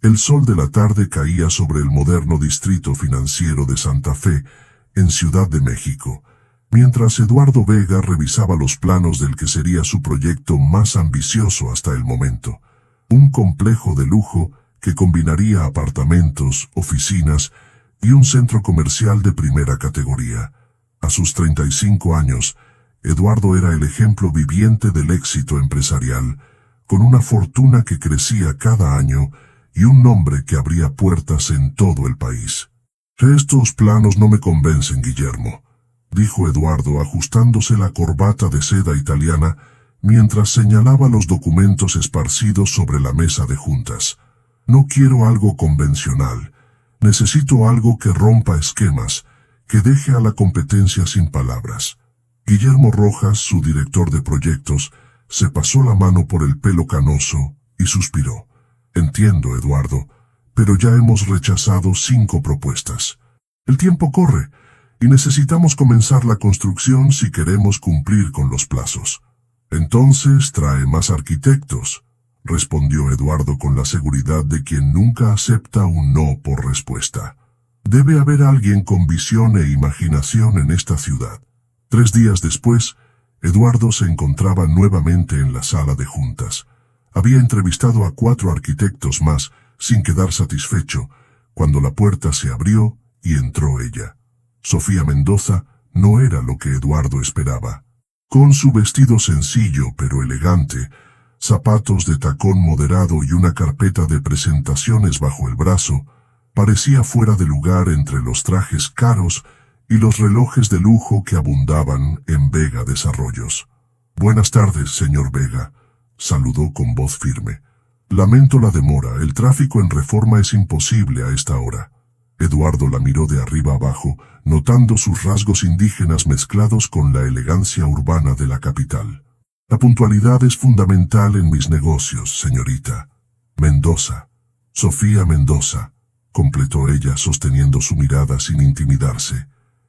El sol de la tarde caía sobre el moderno distrito financiero de Santa Fe, en Ciudad de México, mientras Eduardo Vega revisaba los planos del que sería su proyecto más ambicioso hasta el momento. Un complejo de lujo que combinaría apartamentos, oficinas y un centro comercial de primera categoría. A sus 35 años, Eduardo era el ejemplo viviente del éxito empresarial, con una fortuna que crecía cada año y un nombre que abría puertas en todo el país. «Estos planos no me convencen, Guillermo», dijo Eduardo ajustándose la corbata de seda italiana mientras señalaba los documentos esparcidos sobre la mesa de juntas. «No quiero algo convencional. Necesito algo que rompa esquemas, que deje a la competencia sin palabras». Guillermo Rojas, su director de proyectos, se pasó la mano por el pelo canoso y suspiró. «Entiendo, Eduardo, pero ya hemos rechazado 5 propuestas. El tiempo corre y necesitamos comenzar la construcción si queremos cumplir con los plazos». «Entonces trae más arquitectos», respondió Eduardo con la seguridad de quien nunca acepta un no por respuesta. «Debe haber alguien con visión e imaginación en esta ciudad». 3 días después, Eduardo se encontraba nuevamente en la sala de juntas. Había entrevistado a 4 arquitectos más, sin quedar satisfecho, cuando la puerta se abrió y entró ella. Sofía Mendoza no era lo que Eduardo esperaba. Con su vestido sencillo pero elegante, zapatos de tacón moderado y una carpeta de presentaciones bajo el brazo, parecía fuera de lugar entre los trajes caros y los relojes de lujo que abundaban en Vega Desarrollos. «Buenas tardes, señor Vega», saludó con voz firme. «Lamento la demora, el tráfico en Reforma es imposible a esta hora». Eduardo la miró de arriba abajo, notando sus rasgos indígenas mezclados con la elegancia urbana de la capital. «La puntualidad es fundamental en mis negocios, señorita Mendoza». «Sofía Mendoza», completó ella sosteniendo su mirada sin intimidarse.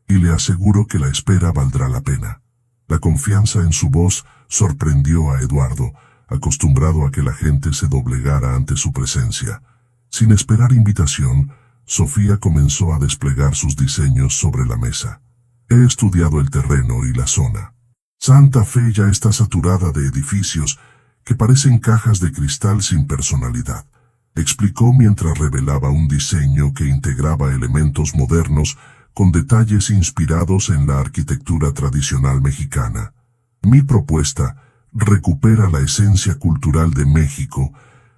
«Y le aseguro que la espera valdrá la pena». La confianza en su voz sorprendió a Eduardo, acostumbrado a que la gente se doblegara ante su presencia. Sin esperar invitación, Sofía comenzó a desplegar sus diseños sobre la mesa. «He estudiado el terreno y la zona. Santa Fe ya está saturada de edificios que parecen cajas de cristal sin personalidad», explicó mientras revelaba un diseño que integraba elementos modernos con detalles inspirados en la arquitectura tradicional mexicana. «Mi propuesta recupera la esencia cultural de México,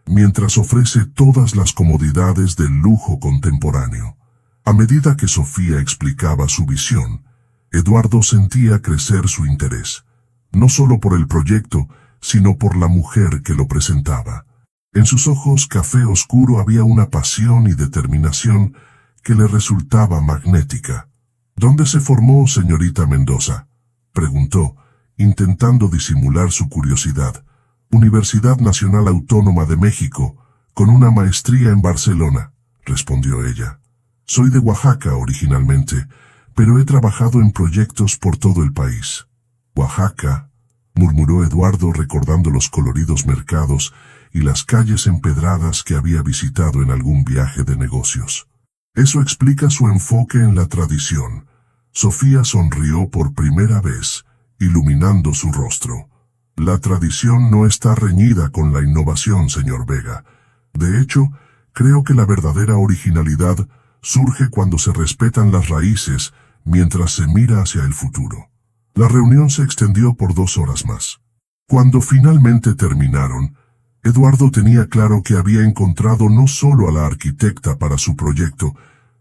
mientras ofrece todas las comodidades del lujo contemporáneo». A medida que Sofía explicaba su visión, Eduardo sentía crecer su interés, no solo por el proyecto, sino por la mujer que lo presentaba. En sus ojos café oscuro había una pasión y determinación que le resultaba magnética. «¿Dónde se formó, señorita Mendoza?», preguntó, intentando disimular su curiosidad. «Universidad Nacional Autónoma de México, con una maestría en Barcelona», respondió ella. «Soy de Oaxaca originalmente, pero he trabajado en proyectos por todo el país». «Oaxaca», murmuró Eduardo recordando los coloridos mercados y las calles empedradas que había visitado en algún viaje de negocios. «Eso explica su enfoque en la tradición». Sofía sonrió por primera vez, iluminando su rostro. «La tradición no está reñida con la innovación, señor Vega. De hecho, creo que la verdadera originalidad surge cuando se respetan las raíces mientras se mira hacia el futuro». La reunión se extendió por 2 horas más. Cuando finalmente terminaron, Eduardo tenía claro que había encontrado no solo a la arquitecta para su proyecto,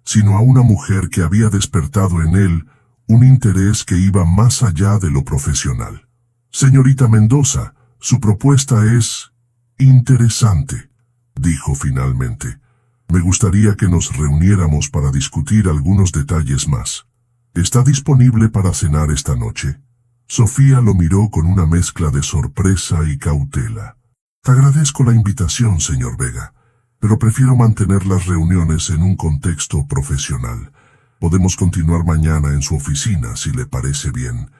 sino a una mujer que había despertado en él un interés que iba más allá de lo profesional. «Señorita Mendoza, su propuesta es interesante», dijo finalmente. «Me gustaría que nos reuniéramos para discutir algunos detalles más. ¿Está disponible para cenar esta noche?». Sofía lo miró con una mezcla de sorpresa y cautela. «Agradezco la invitación, señor Vega, pero prefiero mantener las reuniones en un contexto profesional. Podemos continuar mañana en su oficina, si le parece bien».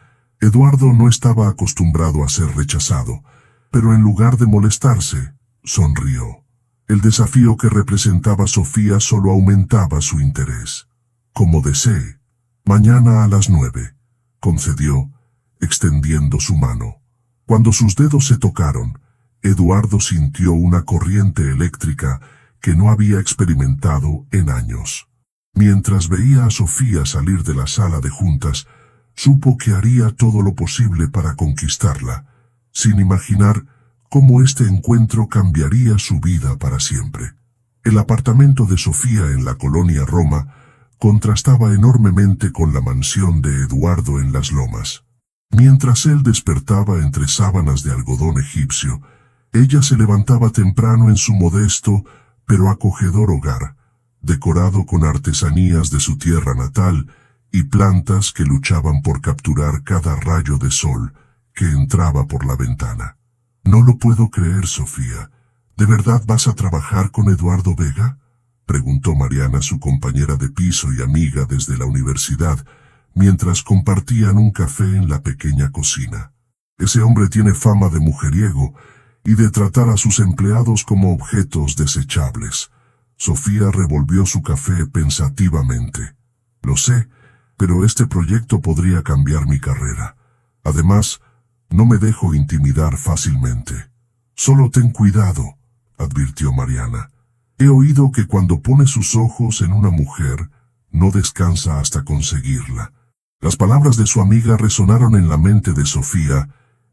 Eduardo no estaba acostumbrado a ser rechazado, pero en lugar de molestarse, sonrió. El desafío que representaba Sofía solo aumentaba su interés. Como desee. Mañana a las 9, concedió, extendiendo su mano. Cuando sus dedos se tocaron, Eduardo sintió una corriente eléctrica que no había experimentado en años. Mientras veía a Sofía salir de la sala de juntas, supo que haría todo lo posible para conquistarla, sin imaginar cómo este encuentro cambiaría su vida para siempre. El apartamento de Sofía en la colonia Roma contrastaba enormemente con la mansión de Eduardo en las Lomas. Mientras él despertaba entre sábanas de algodón egipcio, ella se levantaba temprano en su modesto pero acogedor hogar, decorado con artesanías de su tierra natal y plantas que luchaban por capturar cada rayo de sol que entraba por la ventana. «No lo puedo creer, Sofía. ¿De verdad vas a trabajar con Eduardo Vega?», preguntó Mariana, su compañera de piso y amiga desde la universidad, mientras compartían un café en la pequeña cocina. «Ese hombre tiene fama de mujeriego y de tratar a sus empleados como objetos desechables». Sofía revolvió su café pensativamente. «Lo sé, pero este proyecto podría cambiar mi carrera. Además, no me dejo intimidar fácilmente». «Solo ten cuidado», advirtió Mariana. «He oído que cuando pone sus ojos en una mujer, no descansa hasta conseguirla». Las palabras de su amiga resonaron en la mente de Sofía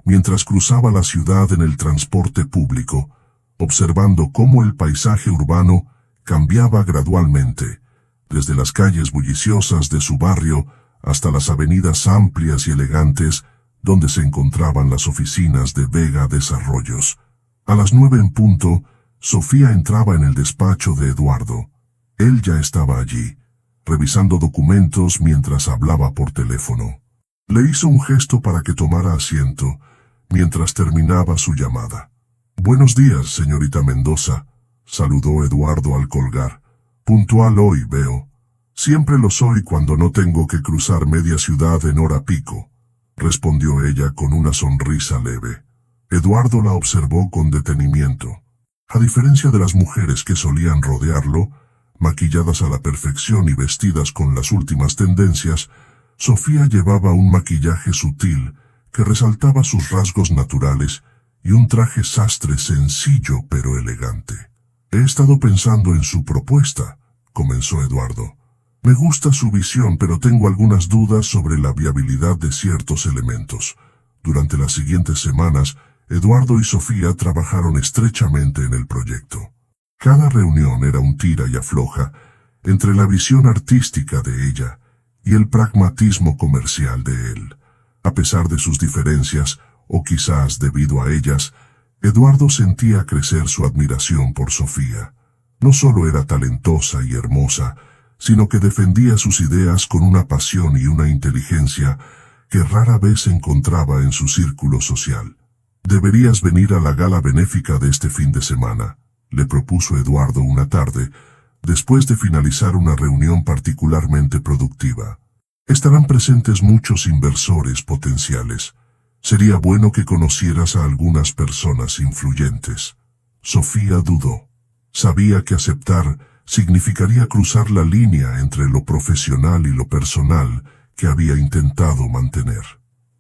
mientras cruzaba la ciudad en el transporte público, observando cómo el paisaje urbano cambiaba gradualmente, desde las calles bulliciosas de su barrio hasta las avenidas amplias y elegantes donde se encontraban las oficinas de Vega Desarrollos. A las 9 en punto, Sofía entraba en el despacho de Eduardo. Él ya estaba allí, revisando documentos mientras hablaba por teléfono. Le hizo un gesto para que tomara asiento, mientras terminaba su llamada. «Buenos días, señorita Mendoza», saludó Eduardo al colgar. «Puntual hoy, veo». «Siempre lo soy cuando no tengo que cruzar media ciudad en hora pico», respondió ella con una sonrisa leve. Eduardo la observó con detenimiento. A diferencia de las mujeres que solían rodearlo, maquilladas a la perfección y vestidas con las últimas tendencias, Sofía llevaba un maquillaje sutil que resaltaba sus rasgos naturales y un traje sastre sencillo pero elegante. «He estado pensando en su propuesta», comenzó Eduardo. «Me gusta su visión, pero tengo algunas dudas sobre la viabilidad de ciertos elementos». Durante las siguientes semanas, Eduardo y Sofía trabajaron estrechamente en el proyecto. Cada reunión era un tira y afloja entre la visión artística de ella y el pragmatismo comercial de él. A pesar de sus diferencias, o quizás debido a ellas, Eduardo sentía crecer su admiración por Sofía. No solo era talentosa y hermosa, sino que defendía sus ideas con una pasión y una inteligencia que rara vez se encontraba en su círculo social. «Deberías venir a la gala benéfica de este fin de semana», le propuso Eduardo una tarde, después de finalizar una reunión particularmente productiva. «Estarán presentes muchos inversores potenciales. Sería bueno que conocieras a algunas personas influyentes». Sofía dudó. Sabía que aceptar significaría cruzar la línea entre lo profesional y lo personal que había intentado mantener.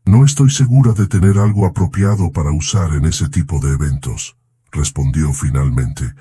«No estoy segura de tener algo apropiado para usar en ese tipo de eventos», respondió finalmente.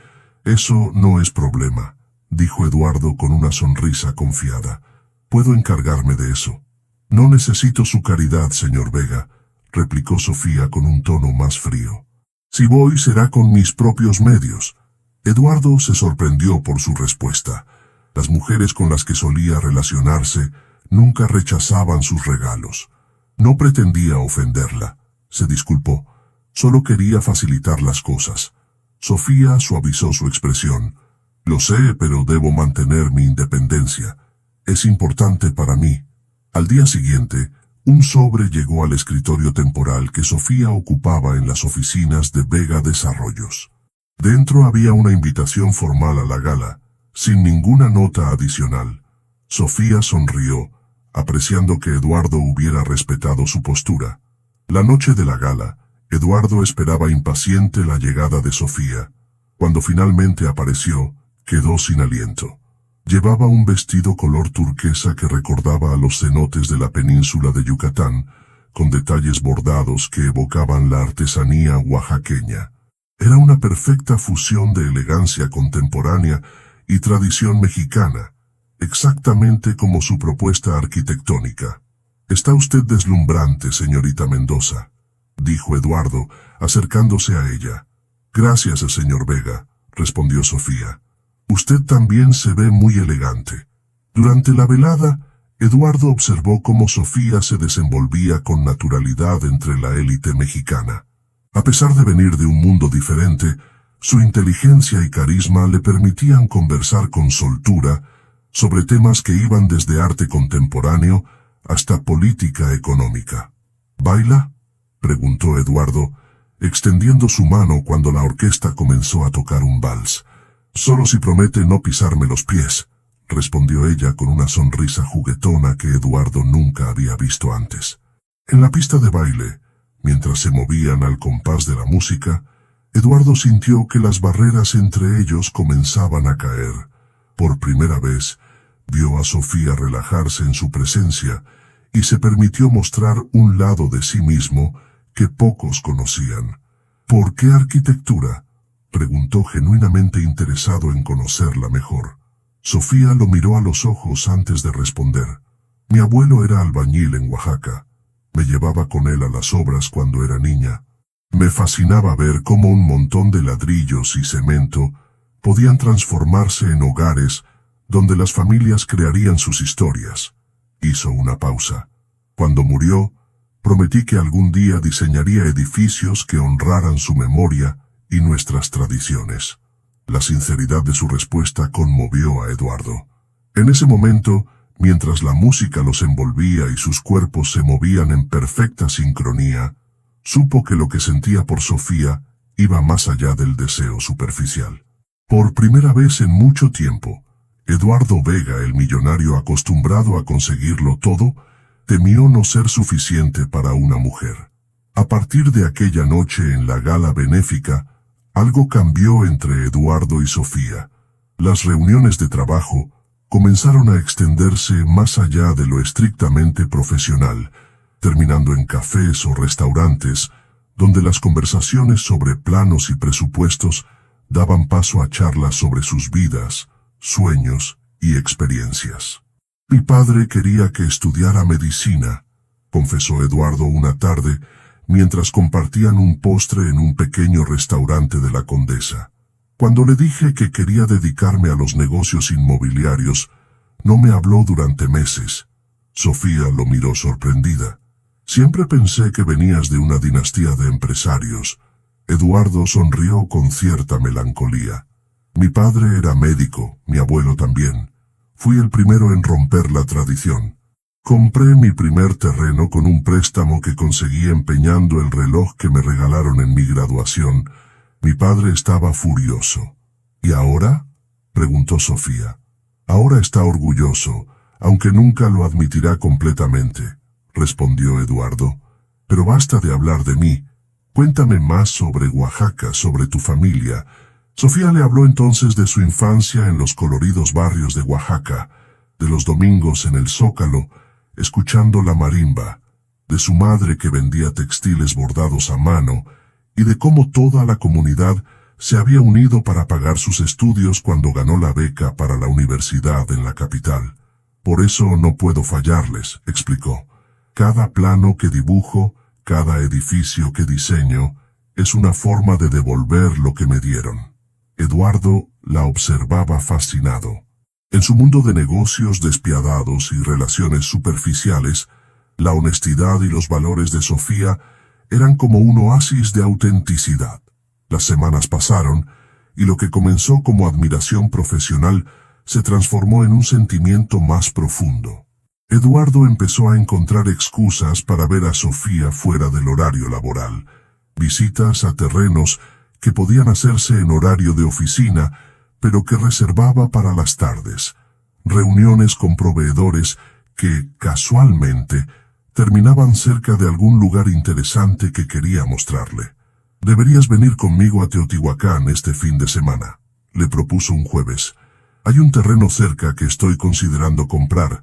«Eso no es problema», dijo Eduardo con una sonrisa confiada. «Puedo encargarme de eso». «No necesito su caridad, señor Vega», replicó Sofía con un tono más frío. «Si voy será con mis propios medios». Eduardo se sorprendió por su respuesta. Las mujeres con las que solía relacionarse nunca rechazaban sus regalos. No pretendía ofenderla, se disculpó. Solo quería facilitar las cosas. Sofía suavizó su expresión. «Lo sé, pero debo mantener mi independencia. Es importante para mí». Al día siguiente, un sobre llegó al escritorio temporal que Sofía ocupaba en las oficinas de Vega Desarrollos. Dentro había una invitación formal a la gala, sin ninguna nota adicional. Sofía sonrió, apreciando que Eduardo hubiera respetado su postura. La noche de la gala, Eduardo esperaba impaciente la llegada de Sofía. Cuando finalmente apareció, quedó sin aliento. Llevaba un vestido color turquesa que recordaba a los cenotes de la península de Yucatán, con detalles bordados que evocaban la artesanía oaxaqueña. Era una perfecta fusión de elegancia contemporánea y tradición mexicana, exactamente como su propuesta arquitectónica. «Está usted deslumbrante, señorita Mendoza», dijo Eduardo, acercándose a ella. «Gracias, señor Vega», respondió Sofía. «Usted también se ve muy elegante». Durante la velada, Eduardo observó cómo Sofía se desenvolvía con naturalidad entre la élite mexicana. A pesar de venir de un mundo diferente, su inteligencia y carisma le permitían conversar con soltura sobre temas que iban desde arte contemporáneo hasta política económica. «¿Baila?», preguntó Eduardo, extendiendo su mano cuando la orquesta comenzó a tocar un vals. «Solo si promete no pisarme los pies», respondió ella con una sonrisa juguetona que Eduardo nunca había visto antes. En la pista de baile, mientras se movían al compás de la música, Eduardo sintió que las barreras entre ellos comenzaban a caer. Por primera vez, vio a Sofía relajarse en su presencia y se permitió mostrar un lado de sí mismo que pocos conocían. «¿Por qué arquitectura?», preguntó genuinamente interesado en conocerla mejor. Sofía lo miró a los ojos antes de responder. «Mi abuelo era albañil en Oaxaca. Me llevaba con él a las obras cuando era niña. Me fascinaba ver cómo un montón de ladrillos y cemento podían transformarse en hogares donde las familias crearían sus historias». Hizo una pausa. «Cuando murió, prometí que algún día diseñaría edificios que honraran su memoria y nuestras tradiciones». La sinceridad de su respuesta conmovió a Eduardo. En ese momento, mientras la música los envolvía y sus cuerpos se movían en perfecta sincronía, supo que lo que sentía por Sofía iba más allá del deseo superficial. Por primera vez en mucho tiempo, Eduardo Vega, el millonario acostumbrado a conseguirlo todo, temió no ser suficiente para una mujer. A partir de aquella noche en la gala benéfica, algo cambió entre Eduardo y Sofía. Las reuniones de trabajo comenzaron a extenderse más allá de lo estrictamente profesional, terminando en cafés o restaurantes, donde las conversaciones sobre planos y presupuestos daban paso a charlas sobre sus vidas, sueños y experiencias. «Mi padre quería que estudiara medicina», confesó Eduardo una tarde, mientras compartían un postre en un pequeño restaurante de la Condesa. «Cuando le dije que quería dedicarme a los negocios inmobiliarios, no me habló durante meses». Sofía lo miró sorprendida. «Siempre pensé que venías de una dinastía de empresarios». Eduardo sonrió con cierta melancolía. «Mi padre era médico, mi abuelo también. Fui el primero en romper la tradición. Compré mi primer terreno con un préstamo que conseguí empeñando el reloj que me regalaron en mi graduación. Mi padre estaba furioso». «¿Y ahora?», preguntó Sofía. «Ahora está orgulloso, aunque nunca lo admitirá completamente», respondió Eduardo. «Pero basta de hablar de mí. Cuéntame más sobre Oaxaca, sobre tu familia». Sofía le habló entonces de su infancia en los coloridos barrios de Oaxaca, de los domingos en el Zócalo, escuchando la marimba, de su madre que vendía textiles bordados a mano, y de cómo toda la comunidad se había unido para pagar sus estudios cuando ganó la beca para la universidad en la capital. «Por eso no puedo fallarles», explicó. «Cada plano que dibujo, cada edificio que diseño, es una forma de devolver lo que me dieron». Eduardo la observaba fascinado. En su mundo de negocios despiadados y relaciones superficiales, la honestidad y los valores de Sofía eran como un oasis de autenticidad. Las semanas pasaron, y lo que comenzó como admiración profesional se transformó en un sentimiento más profundo. Eduardo empezó a encontrar excusas para ver a Sofía fuera del horario laboral, visitas a terrenos que podían hacerse en horario de oficina, pero que reservaba para las tardes, reuniones con proveedores que, casualmente, terminaban cerca de algún lugar interesante que quería mostrarle. Deberías venir conmigo a Teotihuacán este fin de semana, le propuso un jueves. Hay un terreno cerca que estoy considerando comprar,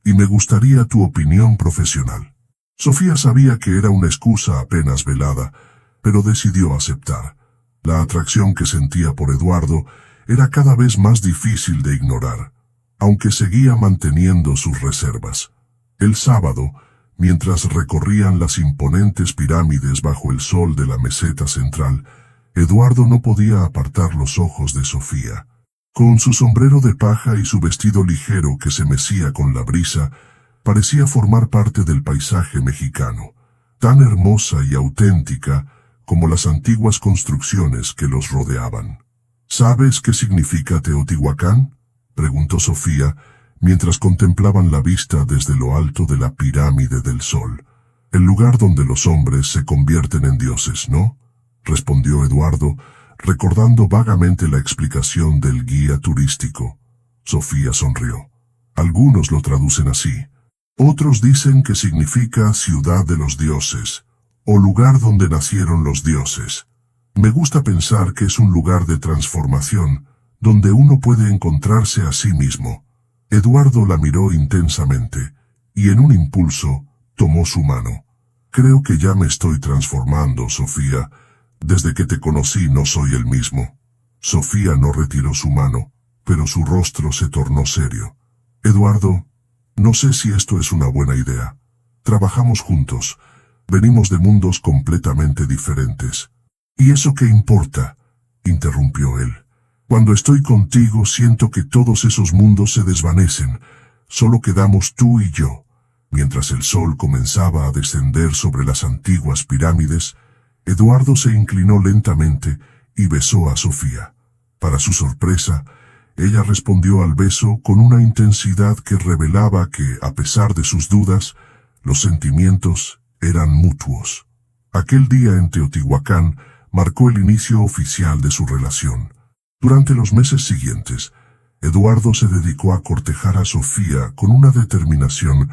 y me gustaría tu opinión profesional. Sofía sabía que era una excusa apenas velada, pero decidió aceptar. La atracción que sentía por Eduardo era cada vez más difícil de ignorar, aunque seguía manteniendo sus reservas. El sábado, mientras recorrían las imponentes pirámides bajo el sol de la meseta central, Eduardo no podía apartar los ojos de Sofía. Con su sombrero de paja y su vestido ligero que se mecía con la brisa, parecía formar parte del paisaje mexicano, tan hermosa y auténtica como las antiguas construcciones que los rodeaban. ¿Sabes qué significa Teotihuacán?, preguntó Sofía, mientras contemplaban la vista desde lo alto de la pirámide del Sol. El lugar donde los hombres se convierten en dioses, ¿no?, respondió Eduardo, recordando vagamente la explicación del guía turístico. Sofía sonrió. Algunos lo traducen así. Otros dicen que significa ciudad de los dioses, o lugar donde nacieron los dioses. Me gusta pensar que es un lugar de transformación, donde uno puede encontrarse a sí mismo. Eduardo la miró intensamente, y en un impulso, tomó su mano. Creo que ya me estoy transformando, Sofía. Desde que te conocí no soy el mismo. Sofía no retiró su mano, pero su rostro se tornó serio. Eduardo, no sé si esto es una buena idea. Trabajamos juntos. Venimos de mundos completamente diferentes. ¿Y eso qué importa?, interrumpió él. Cuando estoy contigo siento que todos esos mundos se desvanecen. Solo quedamos tú y yo. Mientras el sol comenzaba a descender sobre las antiguas pirámides, Eduardo se inclinó lentamente y besó a Sofía. Para su sorpresa, ella respondió al beso con una intensidad que revelaba que, a pesar de sus dudas, los sentimientos eran mutuos. Aquel día en Teotihuacán marcó el inicio oficial de su relación. Durante los meses siguientes, Eduardo se dedicó a cortejar a Sofía con una determinación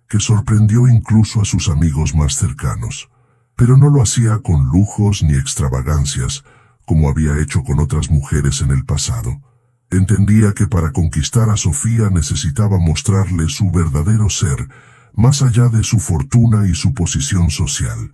que sorprendió incluso a sus amigos más cercanos. Pero no lo hacía con lujos ni extravagancias, como había hecho con otras mujeres en el pasado. Entendía que para conquistar a Sofía necesitaba mostrarle su verdadero ser, más allá de su fortuna y su posición social.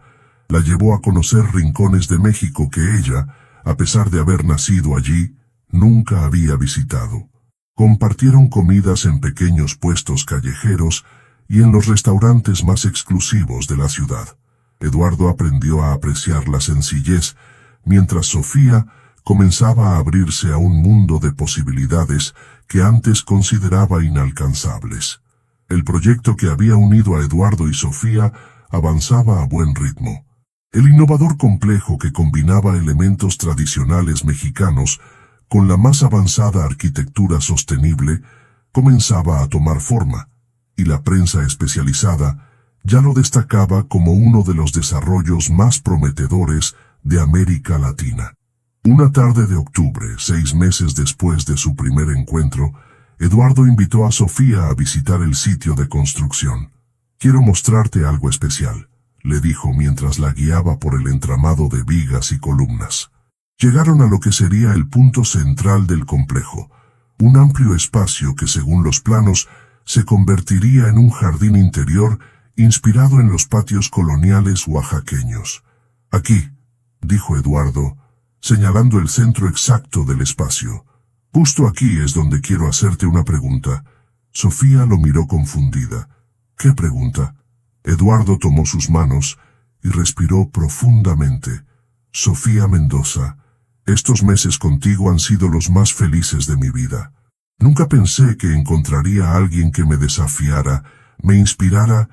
La llevó a conocer rincones de México que ella, a pesar de haber nacido allí, nunca había visitado. Compartieron comidas en pequeños puestos callejeros y en los restaurantes más exclusivos de la ciudad. Eduardo aprendió a apreciar la sencillez, mientras Sofía comenzaba a abrirse a un mundo de posibilidades que antes consideraba inalcanzables. El proyecto que había unido a Eduardo y Sofía avanzaba a buen ritmo. El innovador complejo que combinaba elementos tradicionales mexicanos con la más avanzada arquitectura sostenible comenzaba a tomar forma, y la prensa especializada ya lo destacaba como uno de los desarrollos más prometedores de América Latina. Una tarde de octubre, 6 meses después de su primer encuentro, Eduardo invitó a Sofía a visitar el sitio de construcción. «Quiero mostrarte algo especial», le dijo mientras la guiaba por el entramado de vigas y columnas. Llegaron a lo que sería el punto central del complejo, un amplio espacio que según los planos se convertiría en un jardín interior inspirado en los patios coloniales oaxaqueños. «Aquí», dijo Eduardo, señalando el centro exacto del espacio. «Justo aquí es donde quiero hacerte una pregunta». Sofía lo miró confundida. «¿Qué pregunta?». Eduardo tomó sus manos y respiró profundamente. «Sofía Mendoza, estos meses contigo han sido los más felices de mi vida. Nunca pensé que encontraría a alguien que me desafiara, me inspirara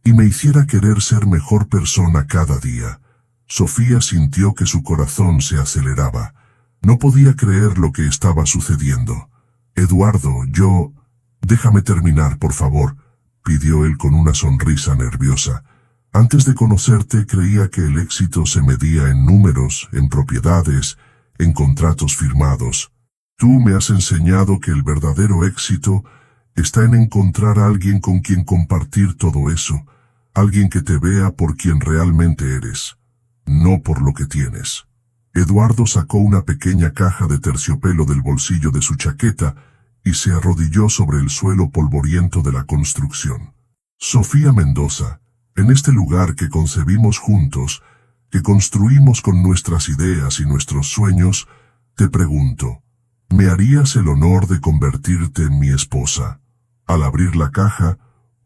y me hiciera querer ser mejor persona cada día». Sofía sintió que su corazón se aceleraba. No podía creer lo que estaba sucediendo. «Eduardo, déjame terminar, por favor», pidió él con una sonrisa nerviosa. «Antes de conocerte creía que el éxito se medía en números, en propiedades, en contratos firmados. Tú me has enseñado que el verdadero éxito está en encontrar a alguien con quien compartir todo eso, alguien que te vea por quien realmente eres». no por lo que tienes. Eduardo sacó una pequeña caja de terciopelo del bolsillo de su chaqueta y se arrodilló sobre el suelo polvoriento de la construcción. Sofía Mendoza, en este lugar que concebimos juntos, que construimos con nuestras ideas y nuestros sueños, te pregunto, ¿me harías el honor de convertirte en mi esposa? Al abrir la caja,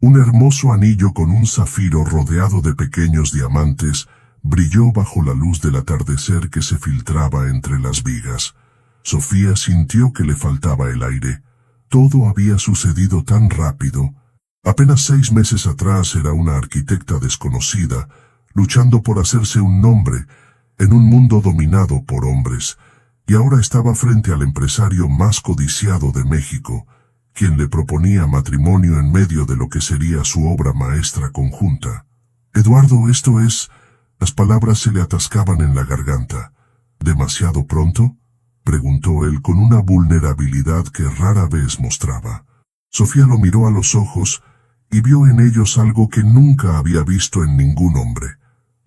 un hermoso anillo con un zafiro rodeado de pequeños diamantes brilló bajo la luz del atardecer que se filtraba entre las vigas. Sofía sintió que le faltaba el aire. Todo había sucedido tan rápido. Apenas 6 meses atrás era una arquitecta desconocida, luchando por hacerse un nombre en un mundo dominado por hombres, y ahora estaba frente al empresario más codiciado de México, quien le proponía matrimonio en medio de lo que sería su obra maestra conjunta. Eduardo, esto es... Las palabras se le atascaban en la garganta. ¿Demasiado pronto?, preguntó él con una vulnerabilidad que rara vez mostraba. Sofía lo miró a los ojos y vio en ellos algo que nunca había visto en ningún hombre.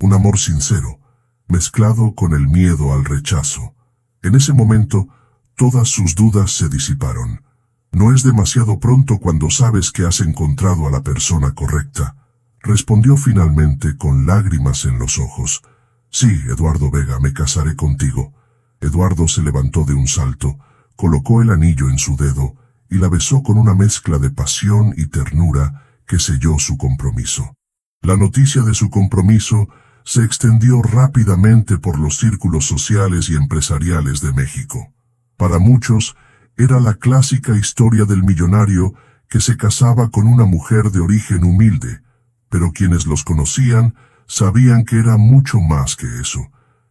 Un amor sincero, mezclado con el miedo al rechazo. En ese momento, todas sus dudas se disiparon. No es demasiado pronto cuando sabes que has encontrado a la persona correcta, respondió finalmente con lágrimas en los ojos. Sí, Eduardo Vega, me casaré contigo. Eduardo se levantó de un salto, colocó el anillo en su dedo y la besó con una mezcla de pasión y ternura que selló su compromiso. La noticia de su compromiso se extendió rápidamente por los círculos sociales y empresariales de México. Para muchos, era la clásica historia del millonario que se casaba con una mujer de origen humilde, pero quienes los conocían sabían que era mucho más que eso.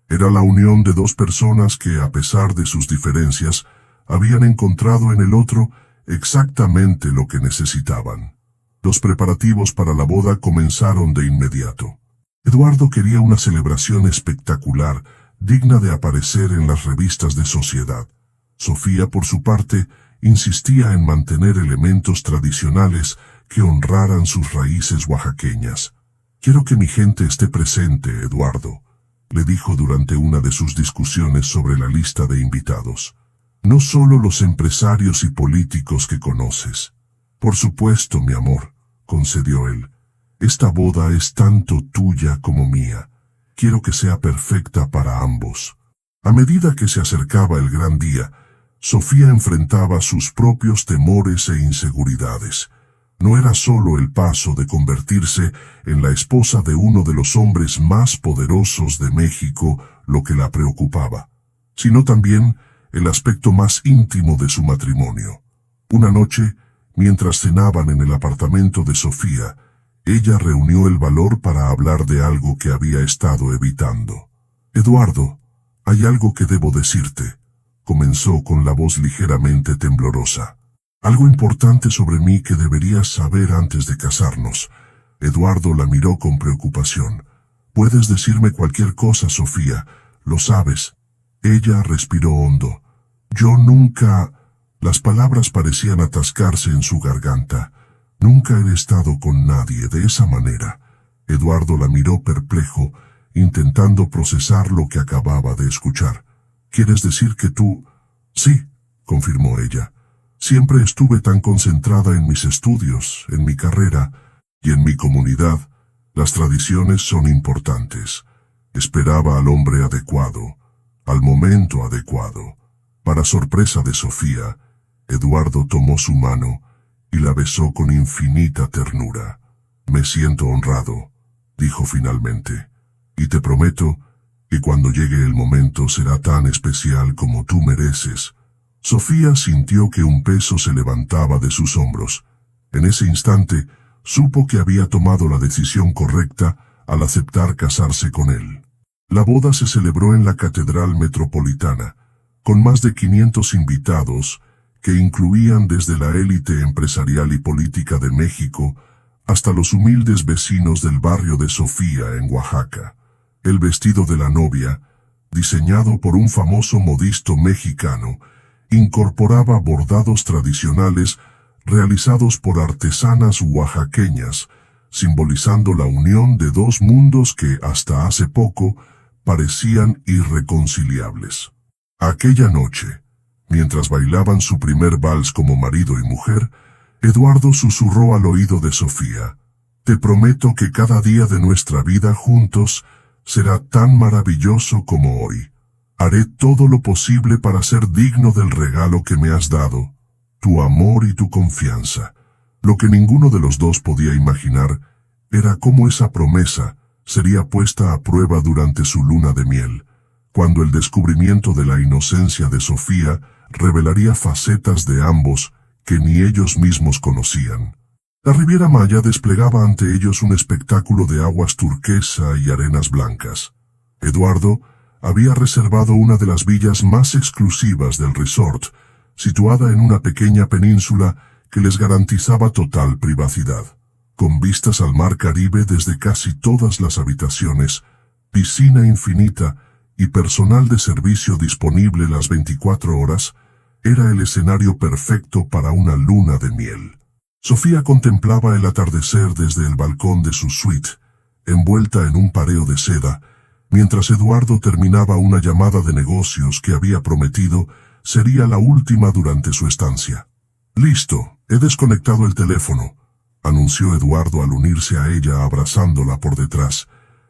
Era la unión de dos personas que, a pesar de sus diferencias, habían encontrado en el otro exactamente lo que necesitaban. Los preparativos para la boda comenzaron de inmediato. Eduardo quería una celebración espectacular, digna de aparecer en las revistas de sociedad. Sofía, por su parte, insistía en mantener elementos tradicionales que honraran sus raíces oaxaqueñas. «Quiero que mi gente esté presente, Eduardo», le dijo durante una de sus discusiones sobre la lista de invitados. «No solo los empresarios y políticos que conoces». «Por supuesto, mi amor», concedió él. «Esta boda es tanto tuya como mía. Quiero que sea perfecta para ambos». A medida que se acercaba el gran día, Sofía enfrentaba sus propios temores e inseguridades. No era solo el paso de convertirse en la esposa de uno de los hombres más poderosos de México lo que la preocupaba, sino también el aspecto más íntimo de su matrimonio. Una noche, mientras cenaban en el apartamento de Sofía, ella reunió el valor para hablar de algo que había estado evitando. «Eduardo, hay algo que debo decirte», comenzó con la voz ligeramente temblorosa. «Algo importante sobre mí que deberías saber antes de casarnos». Eduardo la miró con preocupación. «Puedes decirme cualquier cosa, Sofía, lo sabes». Ella respiró hondo. «Yo nunca...» Las palabras parecían atascarse en su garganta. «Nunca he estado con nadie de esa manera». Eduardo la miró perplejo, intentando procesar lo que acababa de escuchar. «¿Quieres decir que tú...?» «Sí», confirmó ella. «Siempre estuve tan concentrada en mis estudios, en mi carrera y en mi comunidad. Las tradiciones son importantes. Esperaba al hombre adecuado, al momento adecuado». Para sorpresa de Sofía, Eduardo tomó su mano y la besó con infinita ternura. «Me siento honrado», dijo finalmente, «y te prometo que cuando llegue el momento será tan especial como tú mereces». Sofía sintió que un peso se levantaba de sus hombros. En ese instante, supo que había tomado la decisión correcta al aceptar casarse con él. La boda se celebró en la Catedral Metropolitana, con más de 500 invitados, que incluían desde la élite empresarial y política de México hasta los humildes vecinos del barrio de Sofía en Oaxaca. El vestido de la novia, diseñado por un famoso modisto mexicano, incorporaba bordados tradicionales realizados por artesanas oaxaqueñas, simbolizando la unión de dos mundos que hasta hace poco parecían irreconciliables. Aquella noche, mientras bailaban su primer vals como marido y mujer, Eduardo susurró al oído de Sofía: «Te prometo que cada día de nuestra vida juntos será tan maravilloso como hoy. Haré todo lo posible para ser digno del regalo que me has dado, tu amor y tu confianza». Lo que ninguno de los dos podía imaginar era cómo esa promesa sería puesta a prueba durante su luna de miel, cuando el descubrimiento de la inocencia de Sofía revelaría facetas de ambos que ni ellos mismos conocían. La Riviera Maya desplegaba ante ellos un espectáculo de aguas turquesa y arenas blancas. Eduardo había reservado una de las villas más exclusivas del resort, situada en una pequeña península que les garantizaba total privacidad, con vistas al mar Caribe desde casi todas las habitaciones, piscina infinita y personal de servicio disponible las 24 horas. Era el escenario perfecto para una luna de miel. Sofía contemplaba el atardecer desde el balcón de su suite, envuelta en un pareo de seda, mientras Eduardo terminaba una llamada de negocios que había prometido sería la última durante su estancia. «Listo, he desconectado el teléfono», anunció Eduardo al unirse a ella abrazándola por detrás.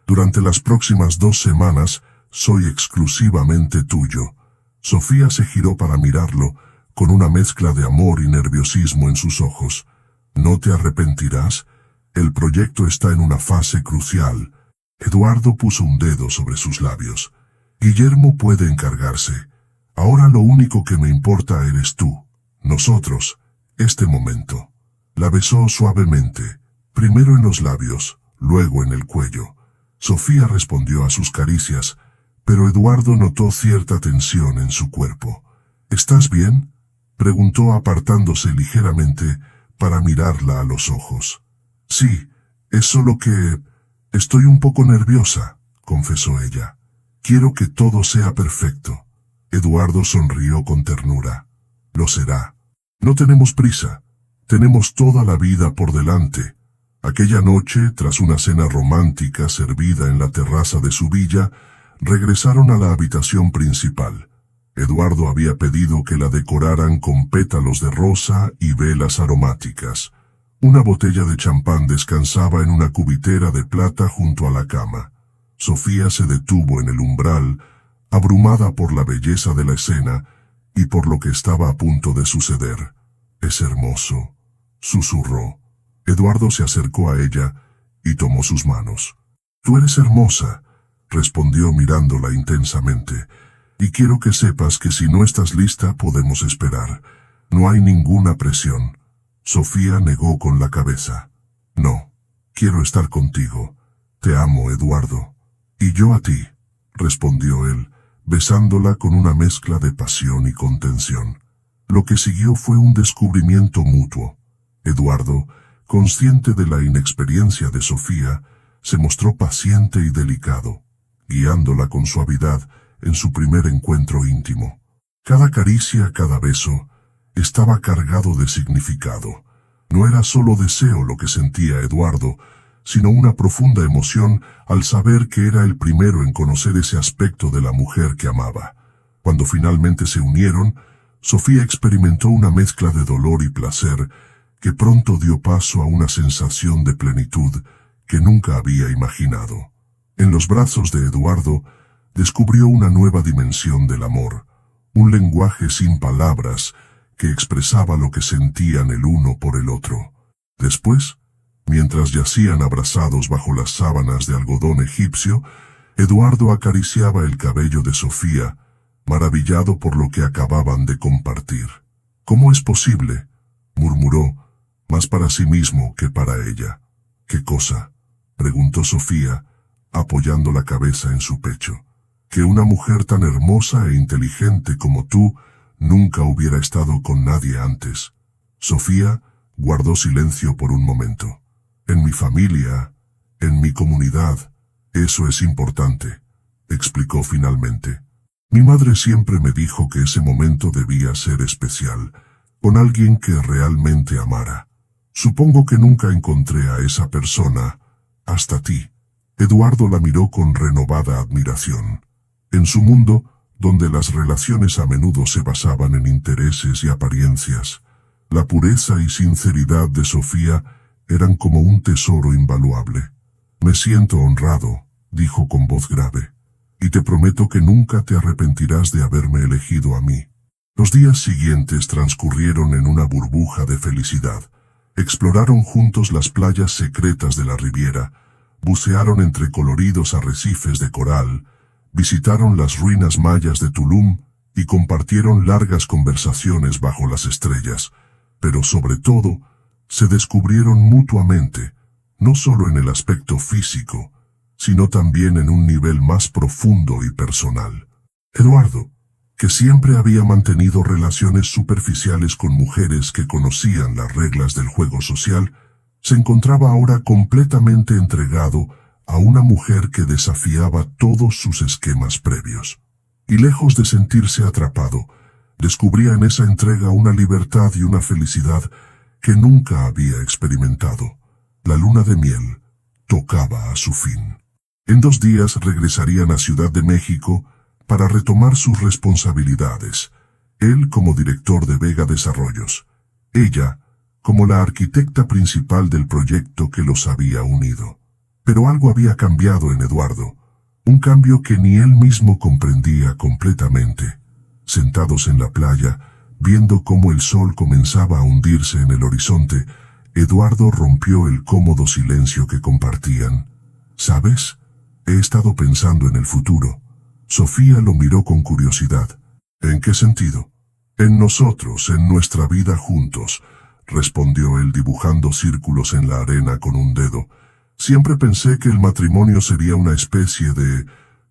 «Durante las próximas 2 semanas soy exclusivamente tuyo». Sofía se giró para mirarlo, con una mezcla de amor y nerviosismo en sus ojos. «¿No te arrepentirás? El proyecto está en una fase crucial». Eduardo puso un dedo sobre sus labios. «Guillermo puede encargarse. Ahora lo único que me importa eres tú. Nosotros, este momento». La besó suavemente, primero en los labios, luego en el cuello. Sofía respondió a sus caricias, pero Eduardo notó cierta tensión en su cuerpo. «¿Estás bien?», preguntó apartándose ligeramente para mirarla a los ojos. «Sí, es solo que estoy un poco nerviosa», confesó ella. «Quiero que todo sea perfecto». Eduardo sonrió con ternura. «Lo será. No tenemos prisa. Tenemos toda la vida por delante». Aquella noche, tras una cena romántica servida en la terraza de su villa, regresaron a la habitación principal. Eduardo había pedido que la decoraran con pétalos de rosa y velas aromáticas. Una botella de champán descansaba en una cubitera de plata junto a la cama. Sofía se detuvo en el umbral, abrumada por la belleza de la escena y por lo que estaba a punto de suceder. «Es hermoso», susurró. Eduardo se acercó a ella y tomó sus manos. «Tú eres hermosa», respondió mirándola intensamente. «Y quiero que sepas que si no estás lista podemos esperar. No hay ninguna presión». Sofía negó con la cabeza. «No, quiero estar contigo. Te amo, Eduardo». «Y yo a ti», respondió él, besándola con una mezcla de pasión y contención. Lo que siguió fue un descubrimiento mutuo. Eduardo, consciente de la inexperiencia de Sofía, se mostró paciente y delicado, guiándola con suavidad en su primer encuentro íntimo. Cada caricia, cada beso, estaba cargado de significado. No era solo deseo lo que sentía Eduardo, sino una profunda emoción al saber que era el primero en conocer ese aspecto de la mujer que amaba. Cuando finalmente se unieron, Sofía experimentó una mezcla de dolor y placer que pronto dio paso a una sensación de plenitud que nunca había imaginado. En los brazos de Eduardo descubrió una nueva dimensión del amor, un lenguaje sin palabras que expresaba lo que sentían el uno por el otro. Después, mientras yacían abrazados bajo las sábanas de algodón egipcio, Eduardo acariciaba el cabello de Sofía, maravillado por lo que acababan de compartir. «¿Cómo es posible?», murmuró, más para sí mismo que para ella. «¿Qué cosa?», preguntó Sofía, apoyando la cabeza en su pecho. «Que una mujer tan hermosa e inteligente como tú nunca hubiera estado con nadie antes». Sofía guardó silencio por un momento. «En mi familia, en mi comunidad, eso es importante», explicó finalmente. «Mi madre siempre me dijo que ese momento debía ser especial, con alguien que realmente amara. Supongo que nunca encontré a esa persona, hasta ti». Eduardo la miró con renovada admiración. En su mundo, donde las relaciones a menudo se basaban en intereses y apariencias, la pureza y sinceridad de Sofía eran como un tesoro invaluable. «Me siento honrado», dijo con voz grave, «y te prometo que nunca te arrepentirás de haberme elegido a mí». Los días siguientes transcurrieron en una burbuja de felicidad. Exploraron juntos las playas secretas de la Riviera, bucearon entre coloridos arrecifes de coral, visitaron las ruinas mayas de Tulum y compartieron largas conversaciones bajo las estrellas, pero sobre todo, se descubrieron mutuamente, no solo en el aspecto físico, sino también en un nivel más profundo y personal. Eduardo, que siempre había mantenido relaciones superficiales con mujeres que conocían las reglas del juego social, se encontraba ahora completamente entregado a una mujer que desafiaba todos sus esquemas previos. Y lejos de sentirse atrapado, descubría en esa entrega una libertad y una felicidad que nunca había experimentado. La luna de miel tocaba a su fin. En 2 días regresarían a Ciudad de México para retomar sus responsabilidades, él como director de Vega Desarrollos, ella como la arquitecta principal del proyecto que los había unido. Pero algo había cambiado en Eduardo, un cambio que ni él mismo comprendía completamente. Sentados en la playa, viendo cómo el sol comenzaba a hundirse en el horizonte, Eduardo rompió el cómodo silencio que compartían. «¿Sabes? He estado pensando en el futuro». Sofía lo miró con curiosidad. «¿En qué sentido?» «En nosotros, en nuestra vida juntos», respondió él dibujando círculos en la arena con un dedo. «Siempre pensé que el matrimonio sería una especie de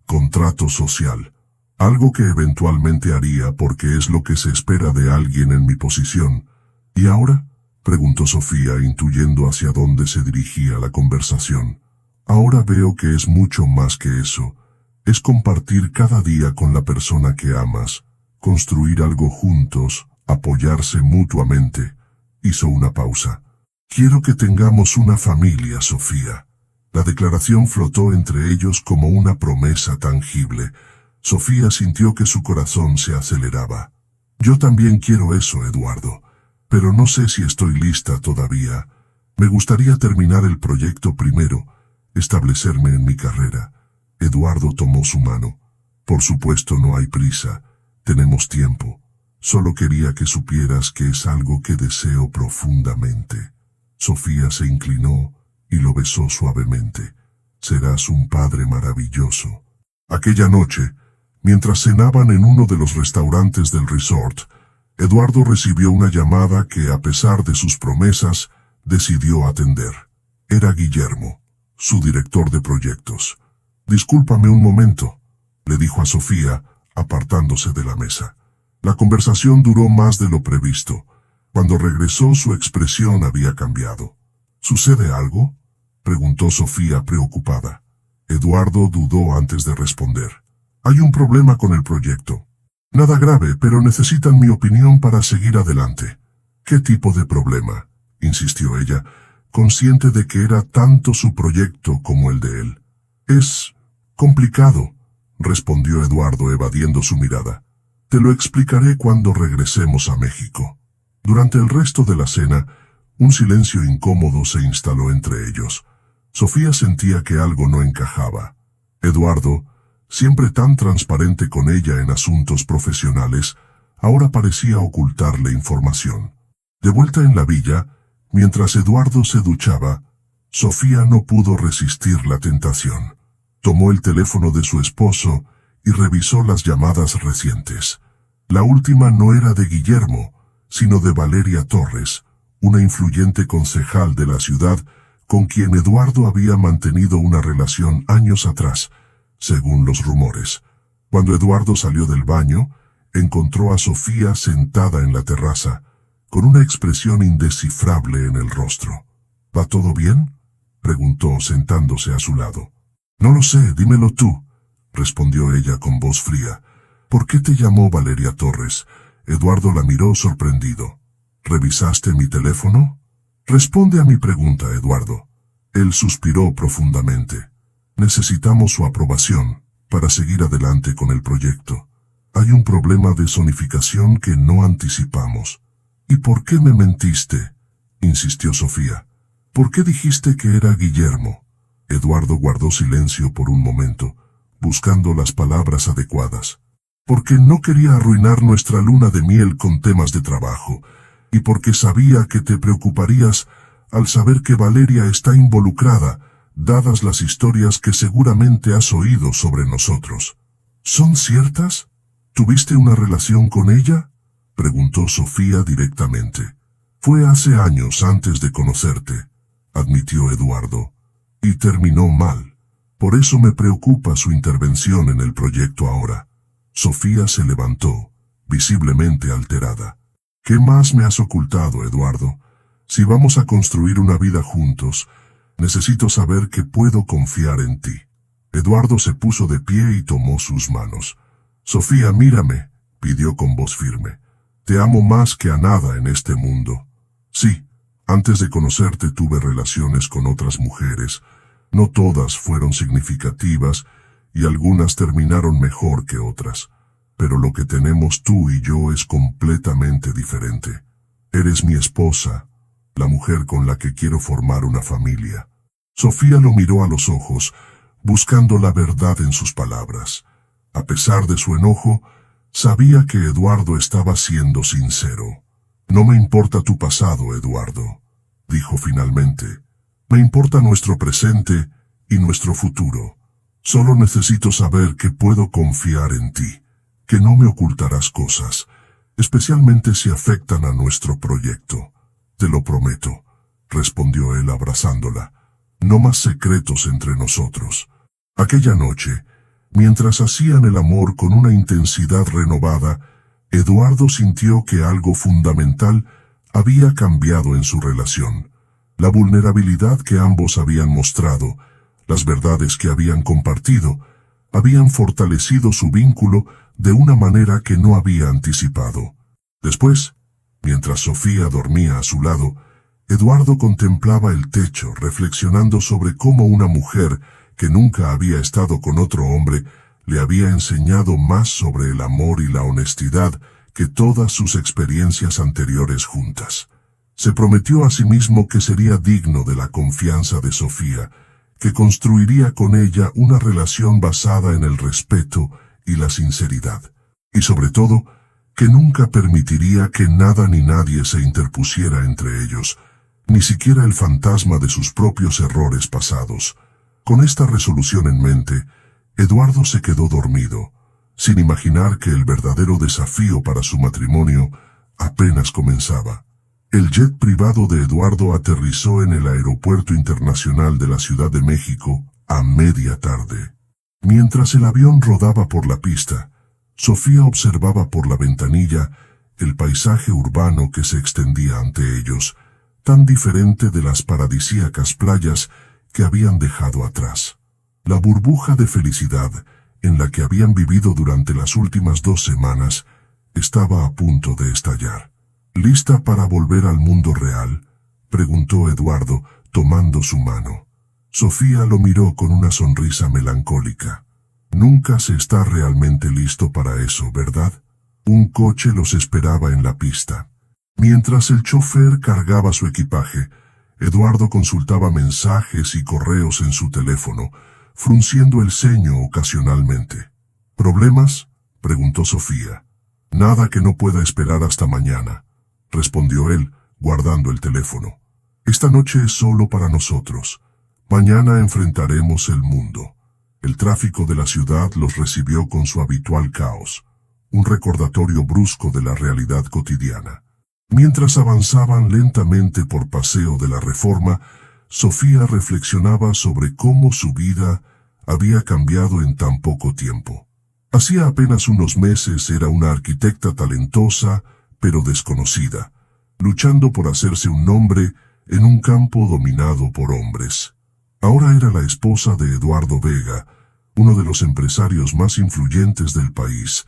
contrato social, algo que eventualmente haría porque es lo que se espera de alguien en mi posición. ¿Y ahora?», preguntó Sofía, intuyendo hacia dónde se dirigía la conversación. «Ahora veo que es mucho más que eso. Es compartir cada día con la persona que amas, construir algo juntos, apoyarse mutuamente». Hizo una pausa. «Quiero que tengamos una familia, Sofía». La declaración flotó entre ellos como una promesa tangible. Sofía sintió que su corazón se aceleraba. «Yo también quiero eso, Eduardo, pero no sé si estoy lista todavía. Me gustaría terminar el proyecto primero, establecerme en mi carrera». Eduardo tomó su mano. «Por supuesto, no hay prisa. Tenemos tiempo. Solo quería que supieras que es algo que deseo profundamente». Sofía se inclinó y lo besó suavemente. «Serás un padre maravilloso». Aquella noche, mientras cenaban en uno de los restaurantes del resort, Eduardo recibió una llamada que, a pesar de sus promesas, decidió atender. Era Guillermo, su director de proyectos. «Discúlpame un momento», le dijo a Sofía, apartándose de la mesa. La conversación duró más de lo previsto. Cuando regresó, su expresión había cambiado. «¿Sucede algo?», preguntó Sofía preocupada. Eduardo dudó antes de responder. «Hay un problema con el proyecto. Nada grave, pero necesitan mi opinión para seguir adelante». «¿Qué tipo de problema?», insistió ella, consciente de que era tanto su proyecto como el de él. «Es complicado», respondió Eduardo evadiendo su mirada. «Te lo explicaré cuando regresemos a México». Durante el resto de la cena, un silencio incómodo se instaló entre ellos. Sofía sentía que algo no encajaba. Eduardo, siempre tan transparente con ella en asuntos profesionales, ahora parecía ocultarle información. De vuelta en la villa, mientras Eduardo se duchaba, Sofía no pudo resistir la tentación. Tomó el teléfono de su esposo y revisó las llamadas recientes. La última no era de Guillermo, sino de Valeria Torres, una influyente concejal de la ciudad con quien Eduardo había mantenido una relación años atrás, según los rumores. Cuando Eduardo salió del baño, encontró a Sofía sentada en la terraza, con una expresión indescifrable en el rostro. «¿Va todo bien?», preguntó sentándose a su lado. «No lo sé, dímelo tú», respondió ella con voz fría. «¿Por qué te llamó Valeria Torres?». Eduardo la miró sorprendido. «¿Revisaste mi teléfono?». «Responde a mi pregunta, Eduardo». Él suspiró profundamente. Necesitamos su aprobación para seguir adelante con el proyecto. Hay un problema de zonificación que no anticipamos. ¿Y por qué me mentiste?, insistió Sofía. ¿Por qué dijiste que era Guillermo? Eduardo guardó silencio por un momento, buscando las palabras adecuadas. Porque no quería arruinar nuestra luna de miel con temas de trabajo, y porque sabía que te preocuparías al saber que Valeria está involucrada, dadas las historias que seguramente has oído sobre nosotros. ¿Son ciertas? ¿Tuviste una relación con ella?, preguntó Sofía directamente. Fue hace años antes de conocerte, admitió Eduardo, y terminó mal. Por eso me preocupa su intervención en el proyecto ahora. Sofía se levantó, visiblemente alterada. ¿Qué más me has ocultado, Eduardo? Si vamos a construir una vida juntos, necesito saber que puedo confiar en ti. Eduardo se puso de pie y tomó sus manos. Sofía, mírame, pidió con voz firme. Te amo más que a nada en este mundo. Sí, antes de conocerte tuve relaciones con otras mujeres. No todas fueron significativas y algunas terminaron mejor que otras. Pero lo que tenemos tú y yo es completamente diferente. Eres mi esposa, la mujer con la que quiero formar una familia. Sofía lo miró a los ojos, buscando la verdad en sus palabras. A pesar de su enojo, sabía que Eduardo estaba siendo sincero. No me importa tu pasado, Eduardo, dijo finalmente. Me importa nuestro presente y nuestro futuro. Solo necesito saber que puedo confiar en ti, que no me ocultarás cosas, especialmente si afectan a nuestro proyecto. Te lo prometo, respondió él abrazándola. No más secretos entre nosotros. Aquella noche, mientras hacían el amor con una intensidad renovada, Eduardo sintió que algo fundamental había cambiado en su relación. La vulnerabilidad que ambos habían mostrado, las verdades que habían compartido, habían fortalecido su vínculo de una manera que no había anticipado. Después, mientras Sofía dormía a su lado, Eduardo contemplaba el techo, reflexionando sobre cómo una mujer que nunca había estado con otro hombre le había enseñado más sobre el amor y la honestidad que todas sus experiencias anteriores juntas. Se prometió a sí mismo que sería digno de la confianza de Sofía, que construiría con ella una relación basada en el respeto y la sinceridad, y sobre todo, que nunca permitiría que nada ni nadie se interpusiera entre ellos, ni siquiera el fantasma de sus propios errores pasados. Con esta resolución en mente, Eduardo se quedó dormido, sin imaginar que el verdadero desafío para su matrimonio apenas comenzaba. El jet privado de Eduardo aterrizó en el Aeropuerto Internacional de la Ciudad de México a media tarde. Mientras el avión rodaba por la pista, Sofía observaba por la ventanilla el paisaje urbano que se extendía ante ellos, tan diferente de las paradisíacas playas que habían dejado atrás. La burbuja de felicidad en la que habían vivido durante las últimas 2 semanas estaba a punto de estallar. ¿Lista para volver al mundo real?, preguntó Eduardo, tomando su mano. Sofía lo miró con una sonrisa melancólica. Nunca se está realmente listo para eso, ¿verdad? Un coche los esperaba en la pista. Mientras el chofer cargaba su equipaje, Eduardo consultaba mensajes y correos en su teléfono, frunciendo el ceño ocasionalmente. ¿Problemas?, preguntó Sofía. Nada que no pueda esperar hasta mañana, respondió él, guardando el teléfono. Esta noche es solo para nosotros. Mañana enfrentaremos el mundo. El tráfico de la ciudad los recibió con su habitual caos, un recordatorio brusco de la realidad cotidiana. Mientras avanzaban lentamente por Paseo de la Reforma, Sofía reflexionaba sobre cómo su vida había cambiado en tan poco tiempo. Hacía apenas unos meses era una arquitecta talentosa, pero desconocida, luchando por hacerse un nombre en un campo dominado por hombres. Ahora era la esposa de Eduardo Vega, uno de los empresarios más influyentes del país,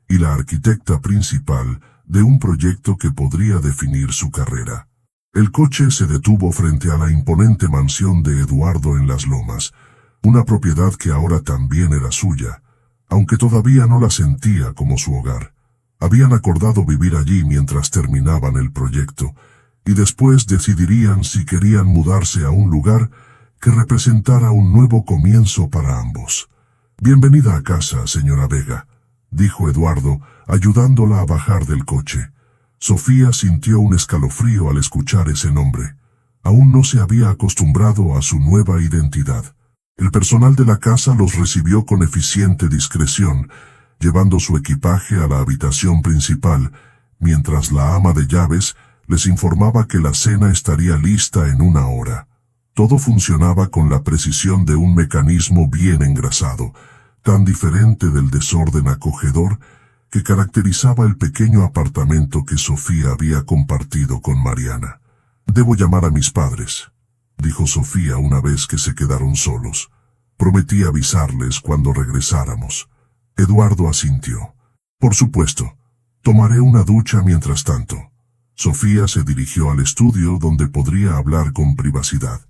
y la arquitecta principal de un proyecto que podría definir su carrera. El coche se detuvo frente a la imponente mansión de Eduardo en Las Lomas, una propiedad que ahora también era suya, aunque todavía no la sentía como su hogar. Habían acordado vivir allí mientras terminaban el proyecto, y después decidirían si querían mudarse a un lugar que representara un nuevo comienzo para ambos. «Bienvenida a casa, señora Vega», dijo Eduardo, ayudándola a bajar del coche. Sofía sintió un escalofrío al escuchar ese nombre. Aún no se había acostumbrado a su nueva identidad. El personal de la casa los recibió con eficiente discreción, llevando su equipaje a la habitación principal, mientras la ama de llaves les informaba que la cena estaría lista en 1 hora. Todo funcionaba con la precisión de un mecanismo bien engrasado, tan diferente del desorden acogedor que caracterizaba el pequeño apartamento que Sofía había compartido con Mariana. «Debo llamar a mis padres», dijo Sofía una vez que se quedaron solos. «Prometí avisarles cuando regresáramos». Eduardo asintió. «Por supuesto. Tomaré una ducha mientras tanto». Sofía se dirigió al estudio donde podría hablar con privacidad.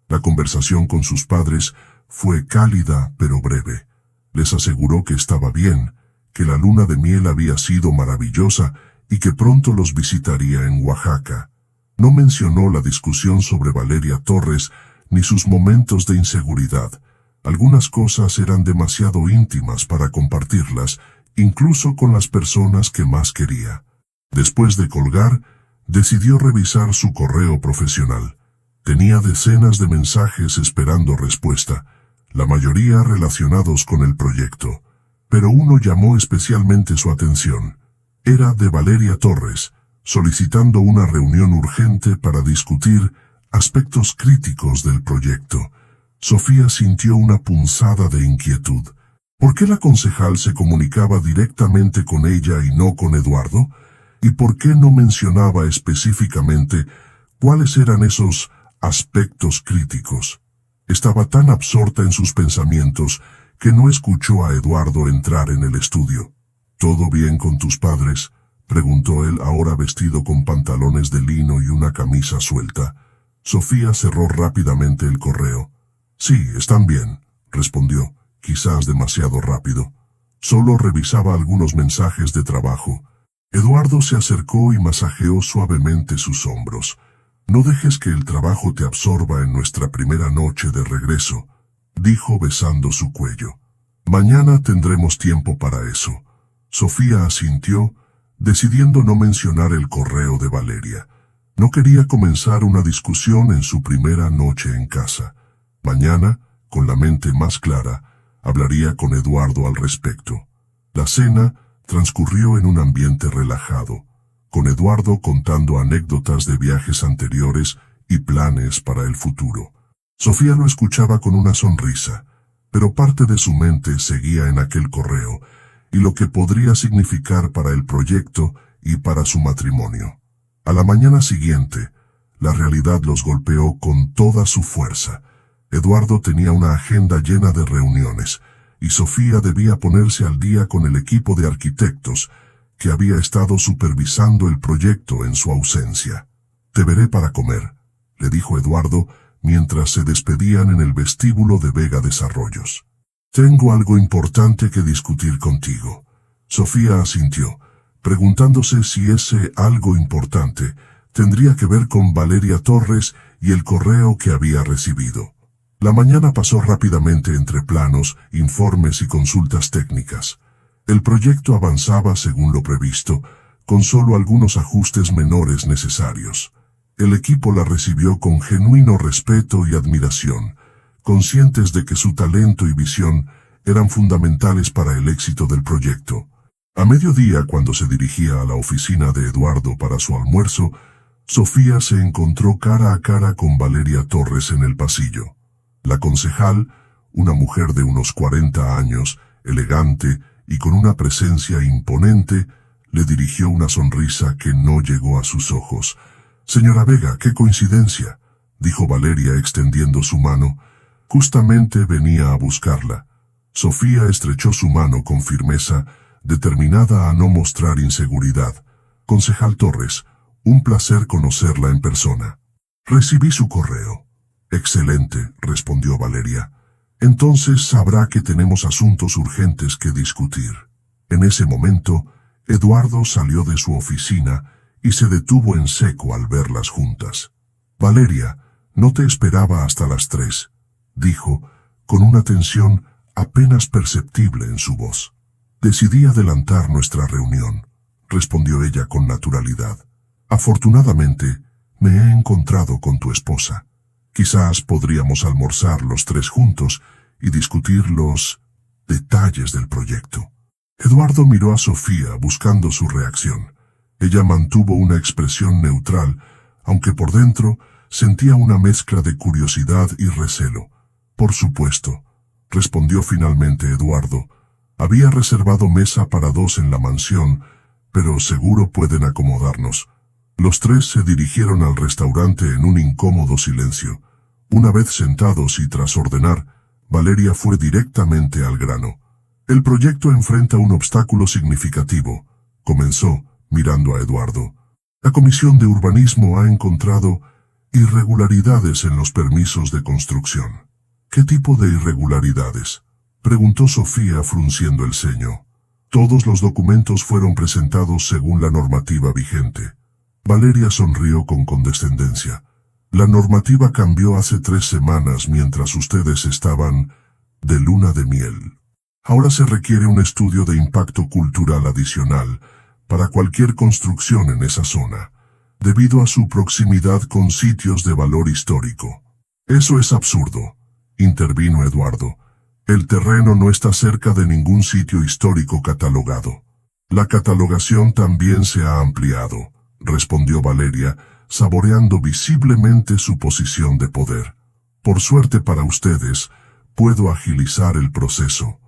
La conversación con sus padres fue cálida pero breve. Les aseguró que estaba bien, que la luna de miel había sido maravillosa y que pronto los visitaría en Oaxaca. No mencionó la discusión sobre Valeria Torres ni sus momentos de inseguridad. Algunas cosas eran demasiado íntimas para compartirlas, incluso con las personas que más quería. Después de colgar, decidió revisar su correo profesional. Tenía decenas de mensajes esperando respuesta, la mayoría relacionados con el proyecto. Pero uno llamó especialmente su atención. Era de Valeria Torres, solicitando una reunión urgente para discutir aspectos críticos del proyecto. Sofía sintió una punzada de inquietud. ¿Por qué la concejal se comunicaba directamente con ella y no con Eduardo? ¿Y por qué no mencionaba específicamente cuáles eran esos aspectos críticos? Estaba tan absorta en sus pensamientos que no escuchó a Eduardo entrar en el estudio. «¿Todo bien con tus padres?», preguntó él, ahora vestido con pantalones de lino y una camisa suelta. Sofía cerró rápidamente el correo. «Sí, están bien», respondió, quizás demasiado rápido. Solo revisaba algunos mensajes de trabajo. Eduardo se acercó y masajeó suavemente sus hombros. «No dejes que el trabajo te absorba en nuestra primera noche de regreso», dijo besando su cuello. «Mañana tendremos tiempo para eso». Sofía asintió, decidiendo no mencionar el correo de Valeria. No quería comenzar una discusión en su primera noche en casa. Mañana, con la mente más clara, hablaría con Eduardo al respecto. La cena transcurrió en un ambiente relajado, con Eduardo contando anécdotas de viajes anteriores y planes para el futuro. Sofía lo escuchaba con una sonrisa, pero parte de su mente seguía en aquel correo y lo que podría significar para el proyecto y para su matrimonio. A la mañana siguiente, la realidad los golpeó con toda su fuerza. Eduardo tenía una agenda llena de reuniones, y Sofía debía ponerse al día con el equipo de arquitectos que había estado supervisando el proyecto en su ausencia. «Te veré para comer», le dijo Eduardo mientras se despedían en el vestíbulo de Vega Desarrollos. «Tengo algo importante que discutir contigo». Sofía asintió, preguntándose si ese algo importante tendría que ver con Valeria Torres y el correo que había recibido. La mañana pasó rápidamente entre planos, informes y consultas técnicas. El proyecto avanzaba según lo previsto, con solo algunos ajustes menores necesarios. El equipo la recibió con genuino respeto y admiración, conscientes de que su talento y visión eran fundamentales para el éxito del proyecto. A mediodía, cuando se dirigía a la oficina de Eduardo para su almuerzo, Sofía se encontró cara a cara con Valeria Torres en el pasillo. La concejal, una mujer de unos 40 años, elegante y con una presencia imponente, le dirigió una sonrisa que no llegó a sus ojos. «Señora Vega, qué coincidencia», dijo Valeria extendiendo su mano. «Justamente venía a buscarla». Sofía estrechó su mano con firmeza, determinada a no mostrar inseguridad. «Concejal Torres, un placer conocerla en persona. Recibí su correo». «Excelente», respondió Valeria. Entonces sabrá que tenemos asuntos urgentes que discutir. En ese momento, Eduardo salió de su oficina y se detuvo en seco al verlas juntas. Valeria, no te esperaba hasta las 3, dijo, con una tensión apenas perceptible en su voz. Decidí adelantar nuestra reunión, respondió ella con naturalidad. Afortunadamente, me he encontrado con tu esposa. Quizás podríamos almorzar los 3 juntos y discutir los detalles del proyecto. Eduardo miró a Sofía buscando su reacción. Ella mantuvo una expresión neutral, aunque por dentro sentía una mezcla de curiosidad y recelo. Por supuesto, respondió finalmente Eduardo. Había reservado mesa para 2 en la mansión, pero seguro pueden acomodarnos. Los 3 se dirigieron al restaurante en un incómodo silencio. Una vez sentados y tras ordenar, Valeria fue directamente al grano. El proyecto enfrenta un obstáculo significativo, comenzó, mirando a Eduardo. La Comisión de Urbanismo ha encontrado irregularidades en los permisos de construcción. ¿Qué tipo de irregularidades?, preguntó Sofía frunciendo el ceño. Todos los documentos fueron presentados según la normativa vigente. Valeria sonrió con condescendencia. La normativa cambió hace 3 semanas mientras ustedes estaban de luna de miel. Ahora se requiere un estudio de impacto cultural adicional para cualquier construcción en esa zona, debido a su proximidad con sitios de valor histórico. Eso es absurdo, intervino Eduardo. El terreno no está cerca de ningún sitio histórico catalogado. La catalogación también se ha ampliado, respondió Valeria, saboreando visiblemente su posición de poder. Por suerte para ustedes, puedo agilizar el proceso.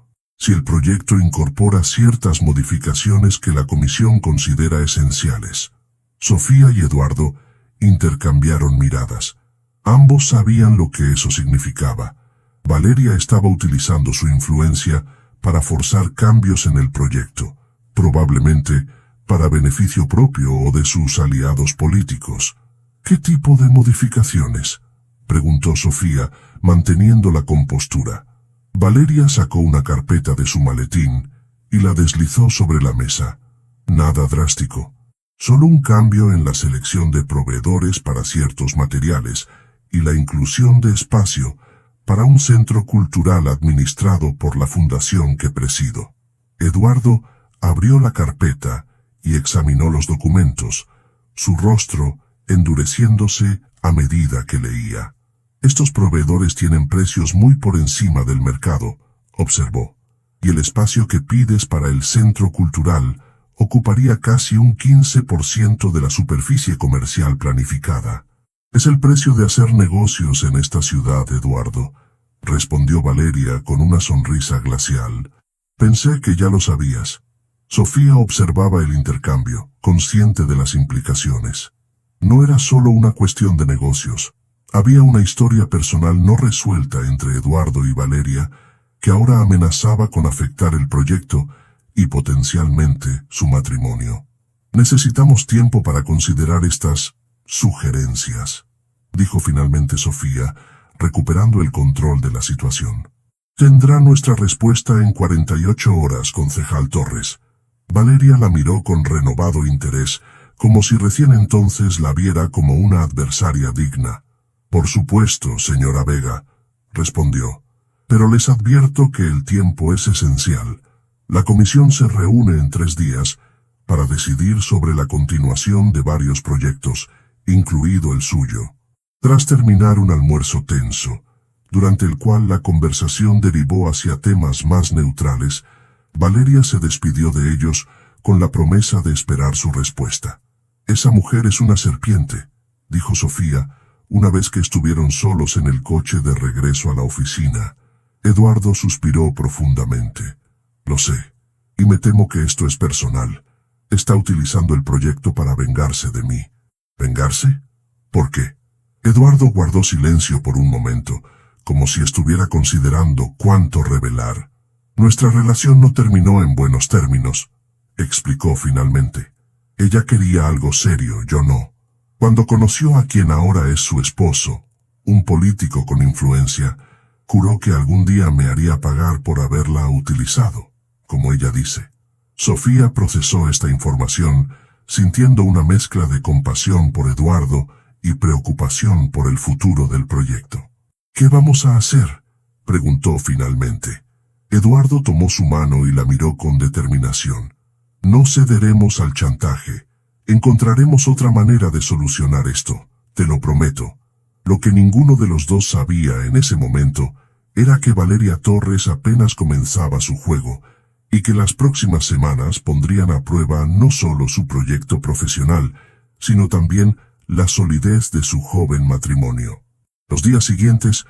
Si el proyecto incorpora ciertas modificaciones que la comisión considera esenciales. Sofía y Eduardo intercambiaron miradas. Ambos sabían lo que eso significaba. Valeria estaba utilizando su influencia para forzar cambios en el proyecto, probablemente para beneficio propio o de sus aliados políticos. ¿Qué tipo de modificaciones?, preguntó Sofía, manteniendo la compostura. Valeria sacó una carpeta de su maletín y la deslizó sobre la mesa. Nada drástico. Solo un cambio en la selección de proveedores para ciertos materiales y la inclusión de espacio para un centro cultural administrado por la fundación que presido. Eduardo abrió la carpeta y examinó los documentos, su rostro endureciéndose a medida que leía. Estos proveedores tienen precios muy por encima del mercado, observó, y el espacio que pides para el centro cultural ocuparía casi un 15% de la superficie comercial planificada. Es el precio de hacer negocios en esta ciudad, Eduardo, respondió Valeria con una sonrisa glacial. Pensé que ya lo sabías. Sofía observaba el intercambio, consciente de las implicaciones. No era solo una cuestión de negocios. Había una historia personal no resuelta entre Eduardo y Valeria que ahora amenazaba con afectar el proyecto y potencialmente su matrimonio. Necesitamos tiempo para considerar estas sugerencias, dijo finalmente Sofía, recuperando el control de la situación. Tendrá nuestra respuesta en 48 horas, concejal Torres. Valeria la miró con renovado interés, como si recién entonces la viera como una adversaria digna. Por supuesto, señora Vega, respondió. Pero les advierto que el tiempo es esencial. La comisión se reúne en 3 días para decidir sobre la continuación de varios proyectos, incluido el suyo. Tras terminar un almuerzo tenso, durante el cual la conversación derivó hacia temas más neutrales, Valeria se despidió de ellos con la promesa de esperar su respuesta. Esa mujer es una serpiente, dijo Sofía, una vez que estuvieron solos en el coche de regreso a la oficina. Eduardo suspiró profundamente. Lo sé, y me temo que esto es personal. Está utilizando el proyecto para vengarse de mí. ¿Vengarse? ¿Por qué? Eduardo guardó silencio por un momento, como si estuviera considerando cuánto revelar. Nuestra relación no terminó en buenos términos, explicó finalmente. Ella quería algo serio, yo no. Cuando conoció a quien ahora es su esposo, un político con influencia, Juró que algún día me haría pagar por haberla utilizado, como ella dice. Sofía procesó esta información, sintiendo una mezcla de compasión por Eduardo y preocupación por el futuro del proyecto. ¿Qué vamos a hacer?, preguntó finalmente. Eduardo tomó su mano y la miró con determinación. No cederemos al chantaje. Encontraremos otra manera de solucionar esto, te lo prometo. Lo que ninguno de los dos sabía en ese momento era que Valeria Torres apenas comenzaba su juego y que las próximas semanas pondrían a prueba no solo su proyecto profesional, sino también la solidez de su joven matrimonio. Los días siguientes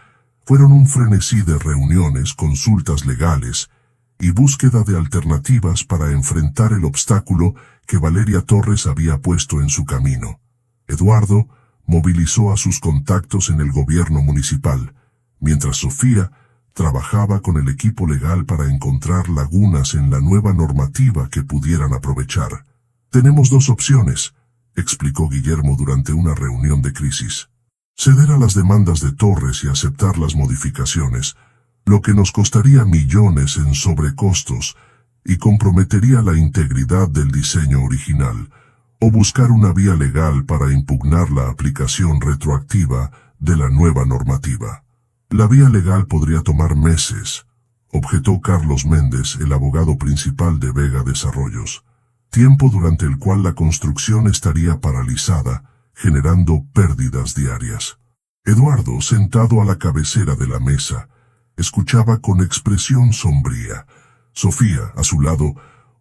fueron un frenesí de reuniones, consultas legales y búsqueda de alternativas para enfrentar el obstáculo que Valeria Torres había puesto en su camino. Eduardo movilizó a sus contactos en el gobierno municipal, mientras Sofía trabajaba con el equipo legal para encontrar lagunas en la nueva normativa que pudieran aprovechar. Tenemos dos opciones, explicó Guillermo durante una reunión de crisis. Ceder a las demandas de Torres y aceptar las modificaciones, lo que nos costaría millones en sobrecostos y comprometería la integridad del diseño original, o buscar una vía legal para impugnar la aplicación retroactiva de la nueva normativa. La vía legal podría tomar meses, objetó Carlos Méndez, el abogado principal de Vega Desarrollos, tiempo durante el cual la construcción estaría paralizada, generando pérdidas diarias. Eduardo, sentado a la cabecera de la mesa, escuchaba con expresión sombría. Sofía, a su lado,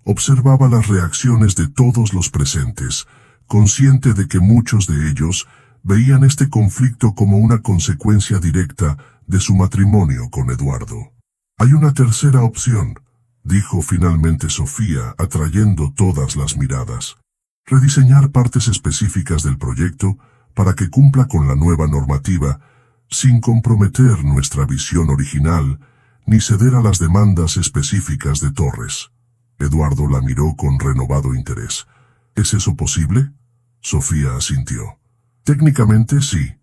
observaba las reacciones de todos los presentes, consciente de que muchos de ellos veían este conflicto como una consecuencia directa de su matrimonio con Eduardo. Hay una tercera opción, dijo finalmente Sofía, atrayendo todas las miradas. Rediseñar partes específicas del proyecto para que cumpla con la nueva normativa, sin comprometer nuestra visión original, ni ceder a las demandas específicas de Torres. Eduardo la miró con renovado interés. ¿Es eso posible? Sofía asintió. Técnicamente sí.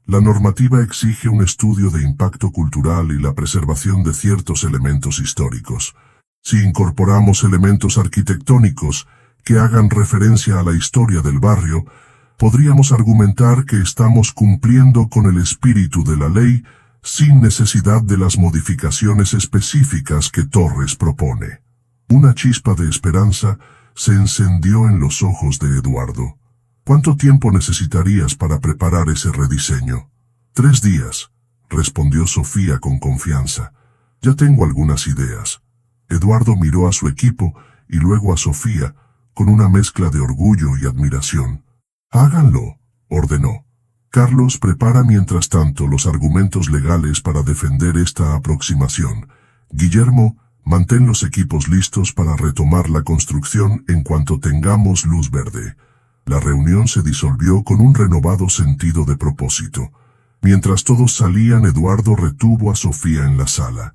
La normativa exige un estudio de impacto cultural y la preservación de ciertos elementos históricos. Si incorporamos elementos arquitectónicos que hagan referencia a la historia del barrio, podríamos argumentar que estamos cumpliendo con el espíritu de la ley sin necesidad de las modificaciones específicas que Torres propone. Una chispa de esperanza se encendió en los ojos de Eduardo. ¿Cuánto tiempo necesitarías para preparar ese rediseño? 3 días, respondió Sofía con confianza. Ya tengo algunas ideas. Eduardo miró a su equipo y luego a Sofía, con una mezcla de orgullo y admiración. Háganlo, ordenó. Carlos, prepara mientras tanto los argumentos legales para defender esta aproximación. Guillermo, mantén los equipos listos para retomar la construcción en cuanto tengamos luz verde. La reunión se disolvió con un renovado sentido de propósito. Mientras todos salían, Eduardo retuvo a Sofía en la sala.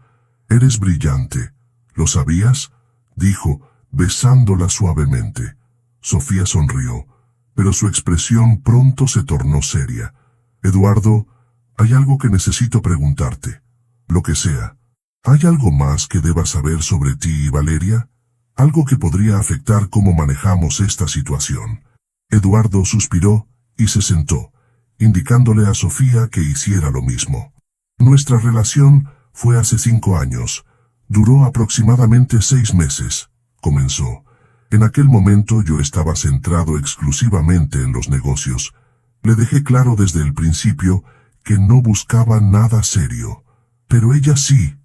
«Eres brillante. ¿Lo sabías?», dijo, besándola suavemente. Sofía sonrió, pero su expresión pronto se tornó seria. «Eduardo, hay algo que necesito preguntarte. Lo que sea. ¿Hay algo más que deba saber sobre ti y Valeria? Algo que podría afectar cómo manejamos esta situación». Eduardo suspiró y se sentó, indicándole a Sofía que hiciera lo mismo. «Nuestra relación fue hace 5 años. Duró aproximadamente 6 meses», comenzó. «En aquel momento yo estaba centrado exclusivamente en los negocios. Le dejé claro desde el principio que no buscaba nada serio. Pero ella sí»,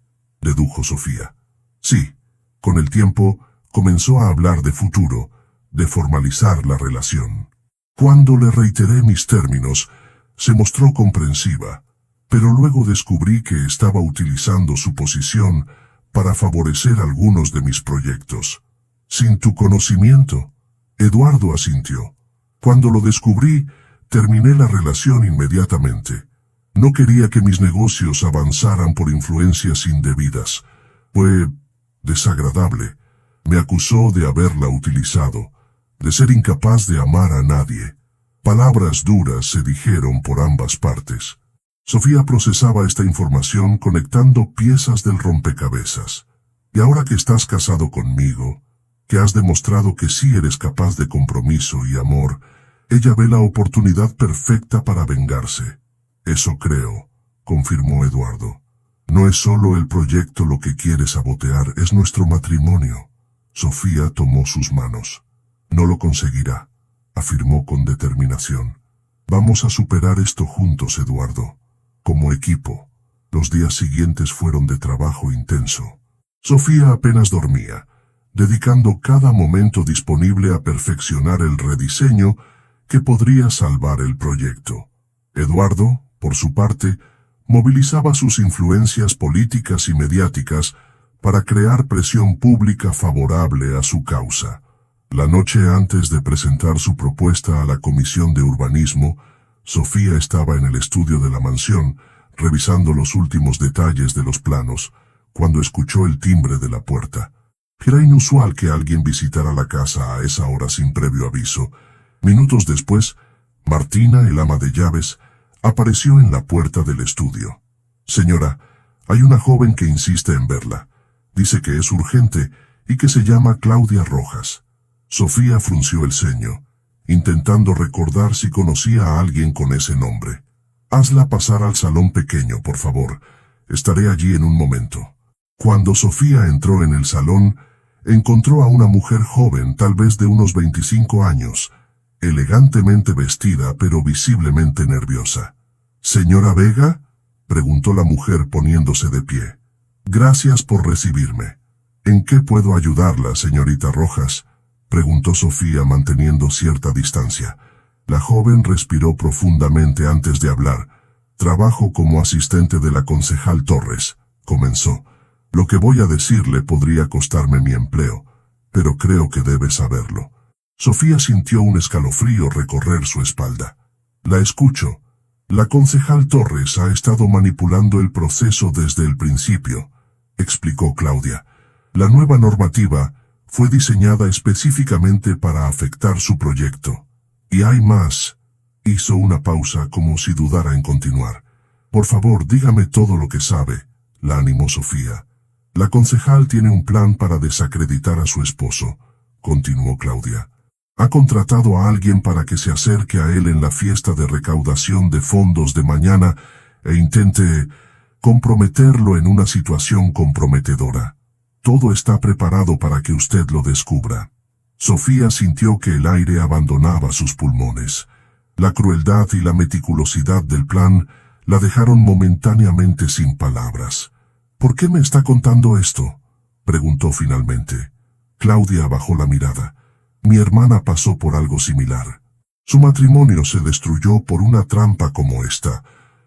dedujo Sofía. «Sí». Con el tiempo, comenzó a hablar de futuro, de formalizar la relación. Cuando le reiteré mis términos, se mostró comprensiva, pero luego descubrí que estaba utilizando su posición para favorecer algunos de mis proyectos. «Sin tu conocimiento», Eduardo asintió. «Cuando lo descubrí, terminé la relación inmediatamente. No quería que mis negocios avanzaran por influencias indebidas. Fue desagradable. Me acusó de haberla utilizado, de ser incapaz de amar a nadie. Palabras duras se dijeron por ambas partes». Sofía procesaba esta información conectando piezas del rompecabezas. Y ahora que estás casado conmigo, que has demostrado que sí eres capaz de compromiso y amor, ella ve la oportunidad perfecta para vengarse. Eso creo, confirmó Eduardo. No es solo el proyecto lo que quiere sabotear, es nuestro matrimonio. Sofía tomó sus manos. No lo conseguirá, afirmó con determinación. Vamos a superar esto juntos, Eduardo. Como equipo. Los días siguientes fueron de trabajo intenso. Sofía apenas dormía, dedicando cada momento disponible a perfeccionar el rediseño que podría salvar el proyecto. Eduardo, por su parte, movilizaba sus influencias políticas y mediáticas para crear presión pública favorable a su causa. La noche antes de presentar su propuesta a la Comisión de Urbanismo, Sofía estaba en el estudio de la mansión, revisando los últimos detalles de los planos, cuando escuchó el timbre de la puerta. Era inusual que alguien visitara la casa a esa hora sin previo aviso. Minutos después, Martina, el ama de llaves, apareció en la puerta del estudio. Señora, hay una joven que insiste en verla. Dice que es urgente y que se llama Claudia Rojas. Sofía frunció el ceño, intentando recordar si conocía a alguien con ese nombre. Hazla pasar al salón pequeño, por favor. Estaré allí en un momento. Cuando Sofía entró en el salón, encontró a una mujer joven, tal vez de unos 25 años, elegantemente vestida pero visiblemente nerviosa. «¿Señora Vega?», preguntó la mujer poniéndose de pie. «Gracias por recibirme. ¿En qué puedo ayudarla, señorita Rojas?», preguntó Sofía manteniendo cierta distancia. La joven respiró profundamente antes de hablar. «Trabajo como asistente de la concejal Torres», comenzó. «Lo que voy a decirle podría costarme mi empleo, pero creo que debe saberlo». Sofía sintió un escalofrío recorrer su espalda. «La escucho. La concejal Torres ha estado manipulando el proceso desde el principio», explicó Claudia. «La nueva normativa fue diseñada específicamente para afectar su proyecto. Y hay más». Hizo una pausa como si dudara en continuar. «Por favor, dígame todo lo que sabe», la animó Sofía. «La concejal tiene un plan para desacreditar a su esposo», continuó Claudia. «Ha contratado a alguien para que se acerque a él en la fiesta de recaudación de fondos de mañana e intente comprometerlo en una situación comprometedora. Todo está preparado para que usted lo descubra». Sofía sintió que el aire abandonaba sus pulmones. La crueldad y la meticulosidad del plan la dejaron momentáneamente sin palabras. «¿Por qué me está contando esto?», preguntó finalmente. Claudia bajó la mirada. «Mi hermana pasó por algo similar. Su matrimonio se destruyó por una trampa como esta.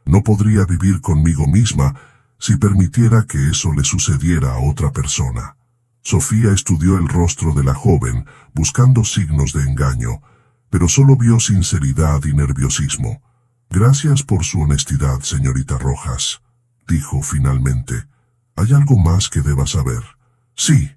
No podría vivir conmigo misma si permitiera que eso le sucediera a otra persona». Sofía estudió el rostro de la joven, buscando signos de engaño, pero solo vio sinceridad y nerviosismo. «Gracias por su honestidad, señorita Rojas», dijo finalmente. «¿Hay algo más que deba saber?». «Sí»,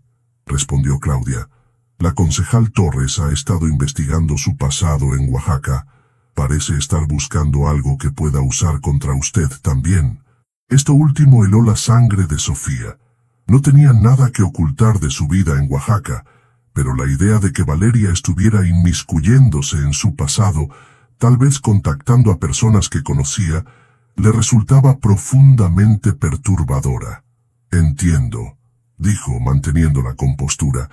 respondió Claudia. «La concejal Torres ha estado investigando su pasado en Oaxaca. Parece estar buscando algo que pueda usar contra usted también». Esto último heló la sangre de Sofía. No tenía nada que ocultar de su vida en Oaxaca, pero la idea de que Valeria estuviera inmiscuyéndose en su pasado, tal vez contactando a personas que conocía, le resultaba profundamente perturbadora. «Entiendo», dijo manteniendo la compostura.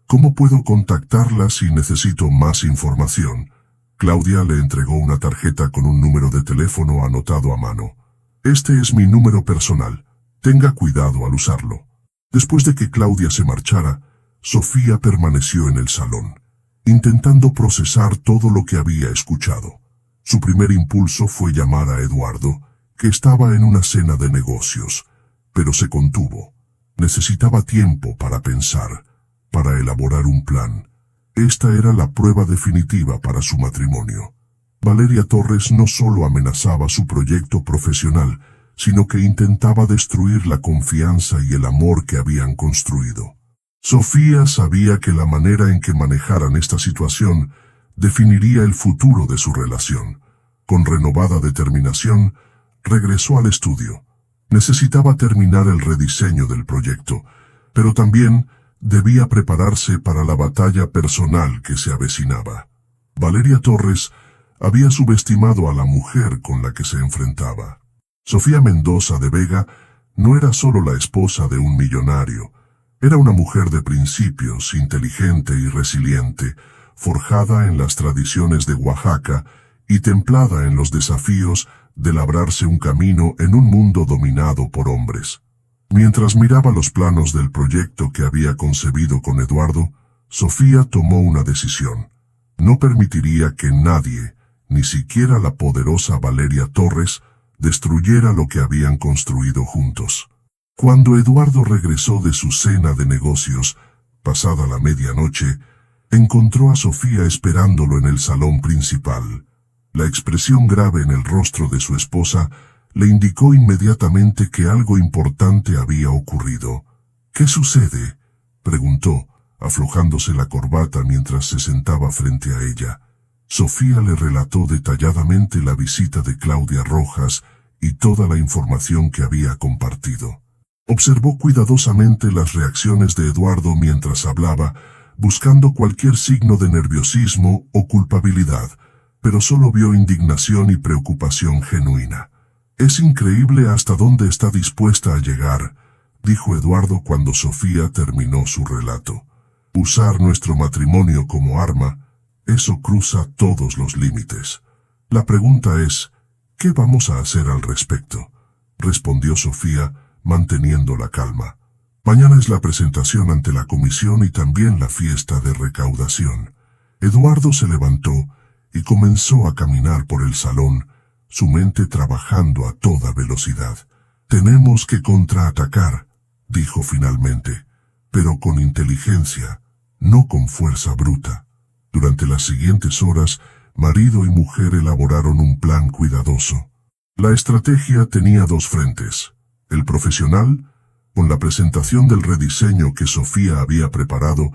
«¿Cómo puedo contactarla si necesito más información?». Claudia le entregó una tarjeta con un número de teléfono anotado a mano. «Este es mi número personal. Tenga cuidado al usarlo». Después de que Claudia se marchara, Sofía permaneció en el salón, intentando procesar todo lo que había escuchado. Su primer impulso fue llamar a Eduardo, que estaba en una cena de negocios, pero se contuvo. Necesitaba tiempo para pensar, para elaborar un plan. Esta era la prueba definitiva para su matrimonio. Valeria Torres no solo amenazaba su proyecto profesional, sino que intentaba destruir la confianza y el amor que habían construido. Sofía sabía que la manera en que manejaran esta situación definiría el futuro de su relación. Con renovada determinación, regresó al estudio. Necesitaba terminar el rediseño del proyecto, pero también debía prepararse para la batalla personal que se avecinaba. Valeria Torres había subestimado a la mujer con la que se enfrentaba. Sofía Mendoza de Vega no era solo la esposa de un millonario, era una mujer de principios, inteligente y resiliente, forjada en las tradiciones de Oaxaca y templada en los desafíos de labrarse un camino en un mundo dominado por hombres. Mientras miraba los planos del proyecto que había concebido con Eduardo, Sofía tomó una decisión. No permitiría que nadie, ni siquiera la poderosa Valeria Torres, destruyera lo que habían construido juntos. Cuando Eduardo regresó de su cena de negocios, pasada la medianoche, encontró a Sofía esperándolo en el salón principal. La expresión grave en el rostro de su esposa le indicó inmediatamente que algo importante había ocurrido. «¿Qué sucede?», preguntó, aflojándose la corbata mientras se sentaba frente a ella. Sofía le relató detalladamente la visita de Claudia Rojas y toda la información que había compartido. Observó cuidadosamente las reacciones de Eduardo mientras hablaba, buscando cualquier signo de nerviosismo o culpabilidad, pero solo vio indignación y preocupación genuina. «Es increíble hasta dónde está dispuesta a llegar», dijo Eduardo cuando Sofía terminó su relato. «Usar nuestro matrimonio como arma, eso cruza todos los límites. La pregunta es, ¿qué vamos a hacer al respecto?», respondió Sofía, manteniendo la calma. «Mañana es la presentación ante la comisión y también la fiesta de recaudación». Eduardo se levantó y comenzó a caminar por el salón, su mente trabajando a toda velocidad. «Tenemos que contraatacar», dijo finalmente, «pero con inteligencia, no con fuerza bruta». Durante las siguientes horas, marido y mujer elaboraron un plan cuidadoso. La estrategia tenía dos frentes: el profesional, con la presentación del rediseño que Sofía había preparado,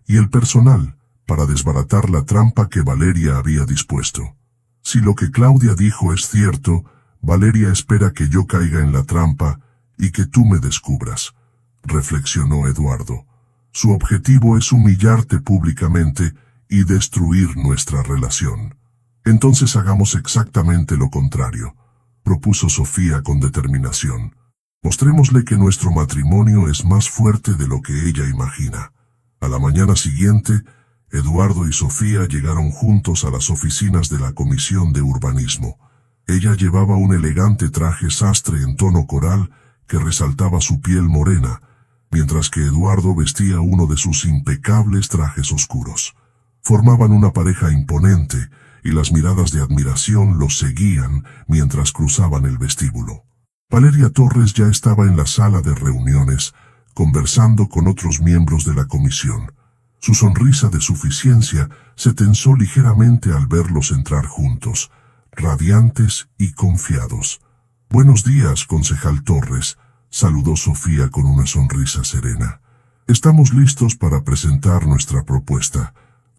y el personal, para desbaratar la trampa que Valeria había dispuesto. «Si lo que Claudia dijo es cierto, Valeria espera que yo caiga en la trampa y que tú me descubras», reflexionó Eduardo. «Su objetivo es humillarte públicamente y destruir nuestra relación. Entonces hagamos exactamente lo contrario», propuso Sofía con determinación. «Mostrémosle que nuestro matrimonio es más fuerte de lo que ella imagina». A la mañana siguiente, Eduardo y Sofía llegaron juntos a las oficinas de la Comisión de Urbanismo. Ella llevaba un elegante traje sastre en tono coral que resaltaba su piel morena, mientras que Eduardo vestía uno de sus impecables trajes oscuros. Formaban una pareja imponente, y las miradas de admiración los seguían mientras cruzaban el vestíbulo. Valeria Torres ya estaba en la sala de reuniones, conversando con otros miembros de la comisión. Su sonrisa de suficiencia se tensó ligeramente al verlos entrar juntos, radiantes y confiados. «Buenos días, concejal Torres», saludó Sofía con una sonrisa serena. «Estamos listos para presentar nuestra propuesta».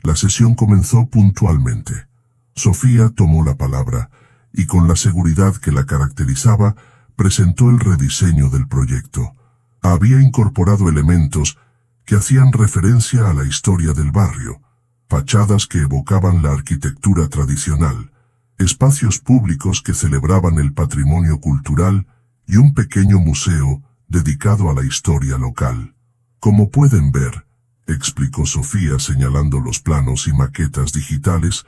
La sesión comenzó puntualmente. Sofía tomó la palabra, y con la seguridad que la caracterizaba, presentó el rediseño del proyecto. Había incorporado elementos que hacían referencia a la historia del barrio, fachadas que evocaban la arquitectura tradicional, espacios públicos que celebraban el patrimonio cultural y un pequeño museo dedicado a la historia local. «Como pueden ver», explicó Sofía señalando los planos y maquetas digitales,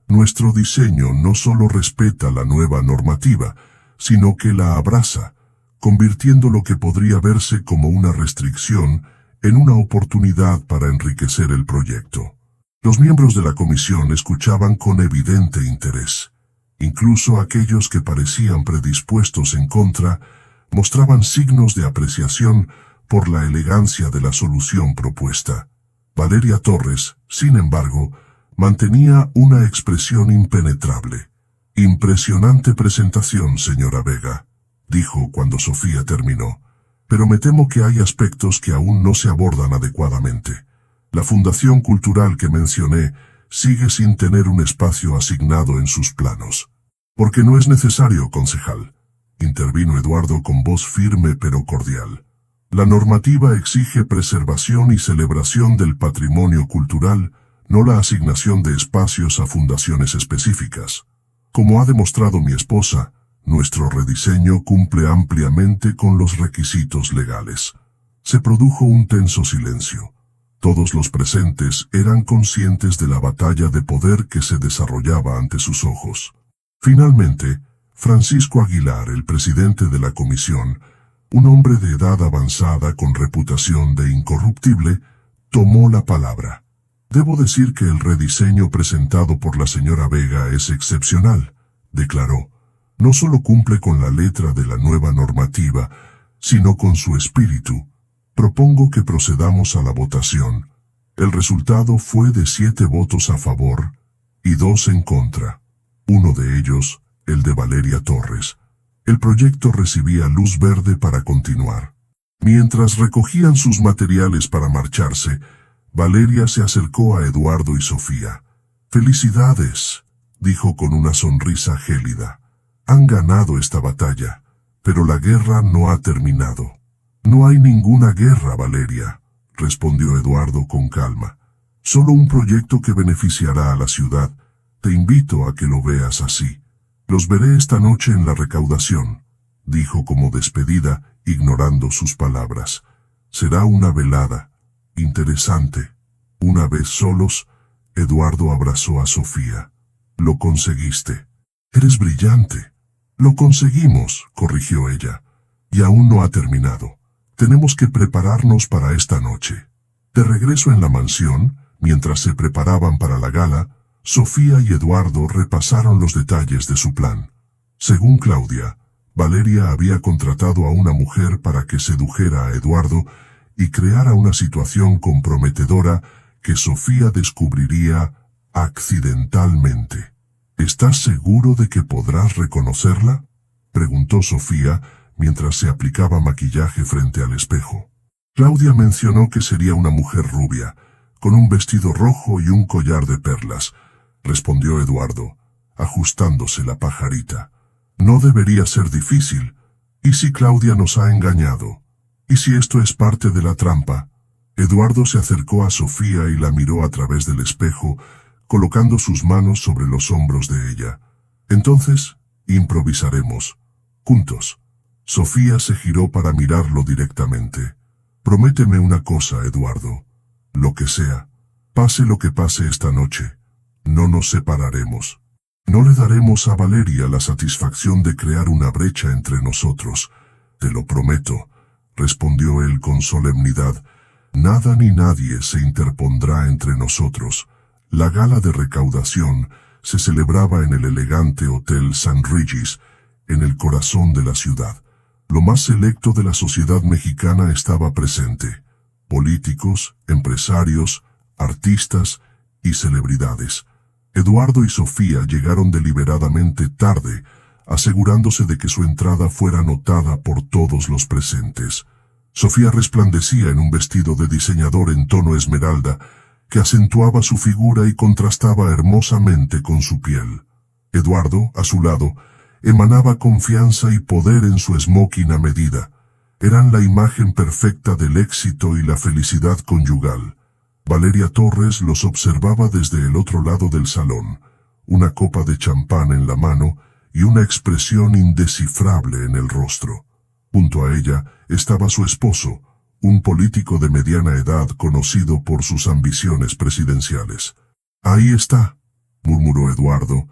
«nuestro diseño no solo respeta la nueva normativa, sino que la abraza, convirtiendo lo que podría verse como una restricción en una oportunidad para enriquecer el proyecto». Los miembros de la comisión escuchaban con evidente interés. Incluso aquellos que parecían predispuestos en contra, mostraban signos de apreciación por la elegancia de la solución propuesta. Valeria Torres, sin embargo, mantenía una expresión impenetrable. «Impresionante presentación, señora Vega», dijo cuando Sofía terminó. «Pero me temo que hay aspectos que aún no se abordan adecuadamente. La Fundación Cultural que mencioné sigue sin tener un espacio asignado en sus planos». «Porque no es necesario, concejal», intervino Eduardo con voz firme pero cordial. La normativa exige preservación y celebración del patrimonio cultural, no la asignación de espacios a fundaciones específicas. Como ha demostrado mi esposa, nuestro rediseño cumple ampliamente con los requisitos legales. Se produjo un tenso silencio. Todos los presentes eran conscientes de la batalla de poder que se desarrollaba ante sus ojos. Finalmente, Francisco Aguilar, el presidente de la comisión, un hombre de edad avanzada con reputación de incorruptible, tomó la palabra. Debo decir que el rediseño presentado por la señora Vega es excepcional, declaró. No solo cumple con la letra de la nueva normativa, sino con su espíritu. Propongo que procedamos a la votación. El resultado fue de 7 votos a favor y 2 en contra. Uno de ellos, el de Valeria Torres. El proyecto recibía luz verde para continuar. Mientras recogían sus materiales para marcharse, Valeria se acercó a Eduardo y Sofía. «Felicidades», dijo con una sonrisa gélida. «Han ganado esta batalla, pero la guerra no ha terminado». «No hay ninguna guerra, Valeria», respondió Eduardo con calma. «Solo un proyecto que beneficiará a la ciudad. Te invito a que lo veas así». «Los veré esta noche en la recaudación», dijo como despedida, ignorando sus palabras. «Será una velada interesante». Una vez solos, Eduardo abrazó a Sofía. «Lo conseguiste. Eres brillante». «Lo conseguimos», corrigió ella. «Y aún no ha terminado. Tenemos que prepararnos para esta noche». De regreso en la mansión, mientras se preparaban para la gala, Sofía y Eduardo repasaron los detalles de su plan. Según Claudia, Valeria había contratado a una mujer para que sedujera a Eduardo y creara una situación comprometedora que Sofía descubriría accidentalmente. «¿Estás seguro de que podrás reconocerla?», preguntó Sofía mientras se aplicaba maquillaje frente al espejo. Claudia mencionó que sería una mujer rubia, con un vestido rojo y un collar de perlas, respondió Eduardo, ajustándose la pajarita. «No debería ser difícil. ¿Y si Claudia nos ha engañado? ¿Y si esto es parte de la trampa?». Eduardo se acercó a Sofía y la miró a través del espejo, colocando sus manos sobre los hombros de ella. «Entonces, improvisaremos. Juntos». Sofía se giró para mirarlo directamente. «Prométeme una cosa, Eduardo. Lo que sea, pase lo que pase esta noche, no nos separaremos. No le daremos a Valeria la satisfacción de crear una brecha entre nosotros. Te lo prometo», respondió él con solemnidad. «Nada ni nadie se interpondrá entre nosotros». La gala de recaudación se celebraba en el elegante Hotel St. Regis, en el corazón de la ciudad. Lo más selecto de la sociedad mexicana estaba presente. Políticos, empresarios, artistas y celebridades. Eduardo y Sofía llegaron deliberadamente tarde, asegurándose de que su entrada fuera notada por todos los presentes. Sofía resplandecía en un vestido de diseñador en tono esmeralda, que acentuaba su figura y contrastaba hermosamente con su piel. Eduardo, a su lado, emanaba confianza y poder en su smoking a medida. Eran la imagen perfecta del éxito y la felicidad conyugal. Valeria Torres los observaba desde el otro lado del salón, una copa de champán en la mano y una expresión indescifrable en el rostro. Junto a ella estaba su esposo, un político de mediana edad conocido por sus ambiciones presidenciales. «Ahí está», murmuró Eduardo,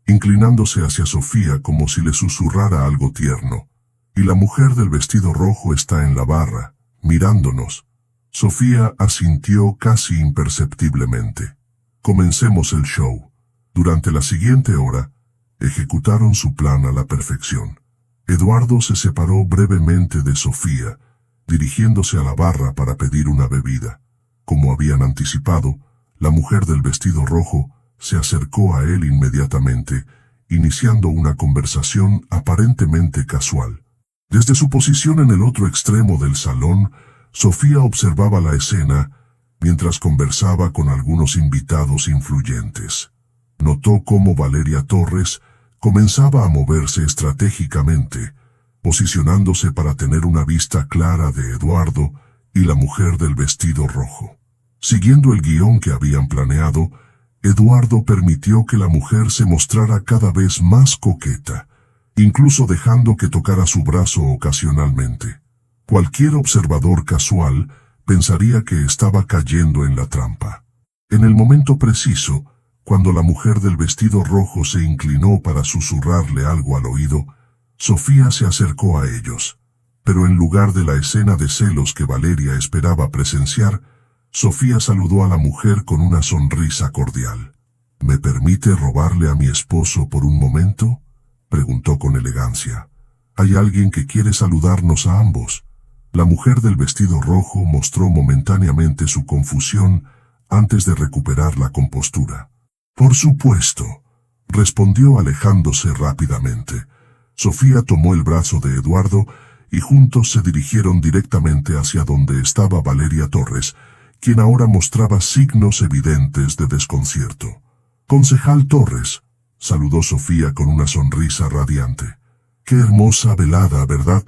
inclinándose hacia Sofía como si le susurrara algo tierno. «Y la mujer del vestido rojo está en la barra, mirándonos». Sofía asintió casi imperceptiblemente. «Comencemos el show». Durante la siguiente hora, ejecutaron su plan a la perfección. Eduardo se separó brevemente de Sofía, dirigiéndose a la barra para pedir una bebida. Como habían anticipado, la mujer del vestido rojo se acercó a él inmediatamente, iniciando una conversación aparentemente casual. Desde su posición en el otro extremo del salón, Sofía observaba la escena mientras conversaba con algunos invitados influyentes. Notó cómo Valeria Torres comenzaba a moverse estratégicamente, posicionándose para tener una vista clara de Eduardo y la mujer del vestido rojo. Siguiendo el guión que habían planeado, Eduardo permitió que la mujer se mostrara cada vez más coqueta, incluso dejando que tocara su brazo ocasionalmente. Cualquier observador casual pensaría que estaba cayendo en la trampa. En el momento preciso, cuando la mujer del vestido rojo se inclinó para susurrarle algo al oído, Sofía se acercó a ellos. Pero en lugar de la escena de celos que Valeria esperaba presenciar, Sofía saludó a la mujer con una sonrisa cordial. ¿Me permite robarle a mi esposo por un momento?, preguntó con elegancia. Hay alguien que quiere saludarnos a ambos. La mujer del vestido rojo mostró momentáneamente su confusión antes de recuperar la compostura. Por supuesto, respondió alejándose rápidamente. Sofía tomó el brazo de Eduardo y juntos se dirigieron directamente hacia donde estaba Valeria Torres, quien ahora mostraba signos evidentes de desconcierto. «Concejal Torres», saludó Sofía con una sonrisa radiante. «Qué hermosa velada, ¿verdad?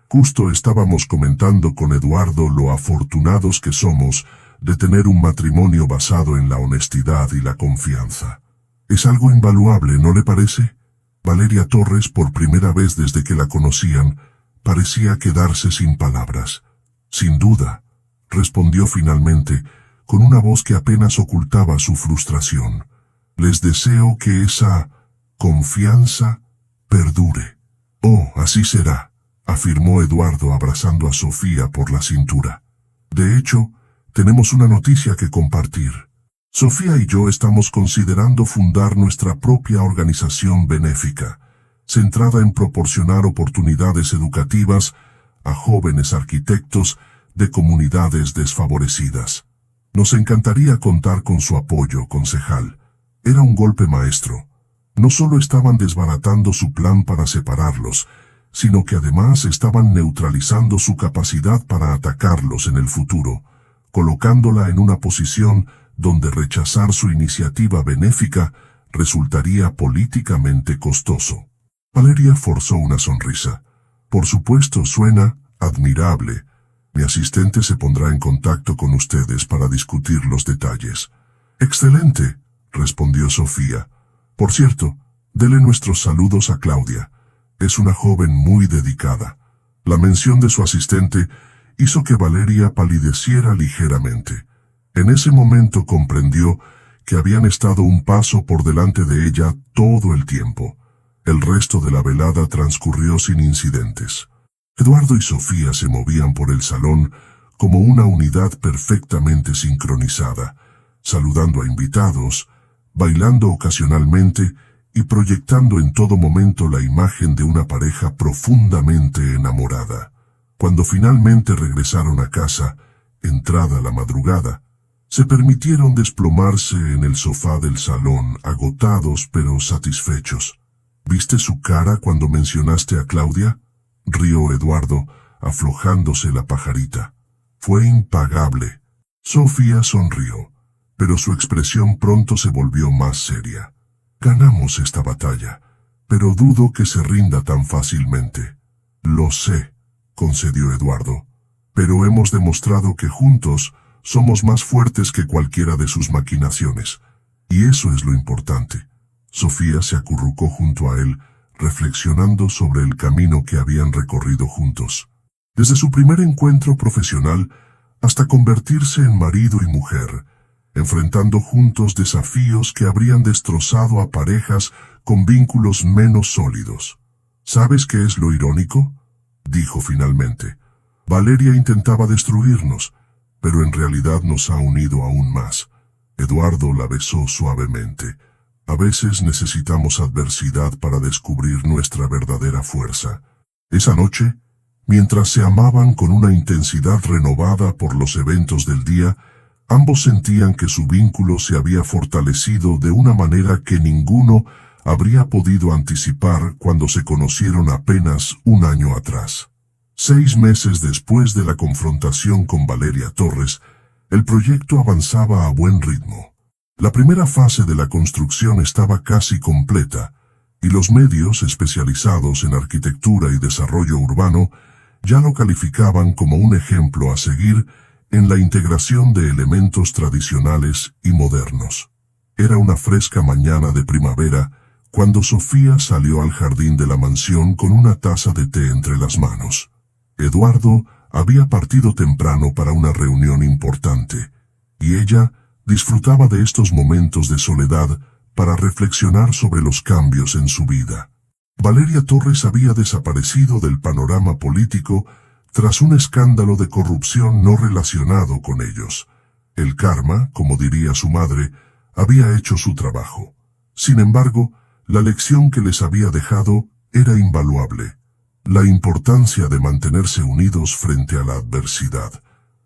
Justo estábamos comentando con Eduardo lo afortunados que somos de tener un matrimonio basado en la honestidad y la confianza. Es algo invaluable, ¿no le parece?» Valeria Torres, por primera vez desde que la conocían, parecía quedarse sin palabras. «Sin duda», respondió finalmente, con una voz que apenas ocultaba su frustración. «Les deseo que esa confianza perdure». «Oh, así será», afirmó Eduardo abrazando a Sofía por la cintura. «De hecho, tenemos una noticia que compartir. Sofía y yo estamos considerando fundar nuestra propia organización benéfica, centrada en proporcionar oportunidades educativas a jóvenes arquitectos de comunidades desfavorecidas. Nos encantaría contar con su apoyo, concejal». Era un golpe maestro. No solo estaban desbaratando su plan para separarlos, sino que además estaban neutralizando su capacidad para atacarlos en el futuro, colocándola en una posición donde rechazar su iniciativa benéfica resultaría políticamente costoso. Valeria forzó una sonrisa. «Por supuesto, suena admirable. Mi asistente se pondrá en contacto con ustedes para discutir los detalles». «Excelente», respondió Sofía. «Por cierto, dele nuestros saludos a Claudia. Es una joven muy dedicada». La mención de su asistente hizo que Valeria palideciera ligeramente. En ese momento comprendió que habían estado un paso por delante de ella todo el tiempo. El resto de la velada transcurrió sin incidentes. Eduardo y Sofía se movían por el salón como una unidad perfectamente sincronizada, saludando a invitados, bailando ocasionalmente y proyectando en todo momento la imagen de una pareja profundamente enamorada. Cuando finalmente regresaron a casa, entrada la madrugada, se permitieron desplomarse en el sofá del salón, agotados pero satisfechos. «¿Viste su cara cuando mencionaste a Claudia?», rió Eduardo, aflojándose la pajarita. «Fue impagable». Sofía sonrió, pero su expresión pronto se volvió más seria. «Ganamos esta batalla, pero dudo que se rinda tan fácilmente». «Lo sé», concedió Eduardo, «pero hemos demostrado que juntos somos más fuertes que cualquiera de sus maquinaciones, y eso es lo importante». Sofía se acurrucó junto a él, reflexionando sobre el camino que habían recorrido juntos. Desde su primer encuentro profesional hasta convertirse en marido y mujer, enfrentando juntos desafíos que habrían destrozado a parejas con vínculos menos sólidos. «¿Sabes qué es lo irónico?», dijo finalmente. «Valeria intentaba destruirnos, pero en realidad nos ha unido aún más». Eduardo la besó suavemente. «A veces necesitamos adversidad para descubrir nuestra verdadera fuerza». Esa noche, mientras se amaban con una intensidad renovada por los eventos del día, ambos sentían que su vínculo se había fortalecido de una manera que ninguno habría podido anticipar cuando se conocieron apenas un año atrás. 6 meses después de la confrontación con Valeria Torres, el proyecto avanzaba a buen ritmo. La primera fase de la construcción estaba casi completa, y los medios especializados en arquitectura y desarrollo urbano ya lo calificaban como un ejemplo a seguir en la integración de elementos tradicionales y modernos. Era una fresca mañana de primavera cuando Sofía salió al jardín de la mansión con una taza de té entre las manos. Eduardo había partido temprano para una reunión importante, y ella disfrutaba de estos momentos de soledad para reflexionar sobre los cambios en su vida. Valeria Torres había desaparecido del panorama político tras un escándalo de corrupción no relacionado con ellos. El karma, como diría su madre, había hecho su trabajo. Sin embargo, la lección que les había dejado era invaluable. La importancia de mantenerse unidos frente a la adversidad.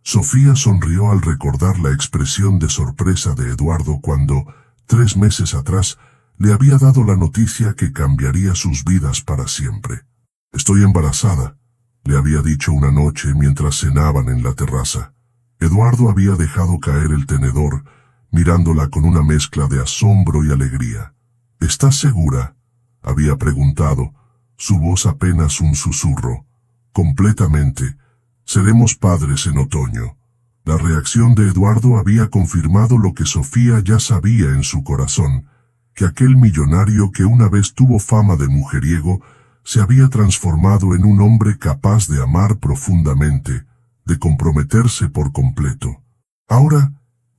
Sofía sonrió al recordar la expresión de sorpresa de Eduardo cuando, 3 meses atrás, le había dado la noticia que cambiaría sus vidas para siempre. «Estoy embarazada», le había dicho una noche mientras cenaban en la terraza. Eduardo había dejado caer el tenedor, mirándola con una mezcla de asombro y alegría. «¿Estás segura?», había preguntado, su voz apenas un susurro. «Completamente. Seremos padres en otoño». La reacción de Eduardo había confirmado lo que Sofía ya sabía en su corazón, que aquel millonario que una vez tuvo fama de mujeriego se había transformado en un hombre capaz de amar profundamente, de comprometerse por completo. Ahora,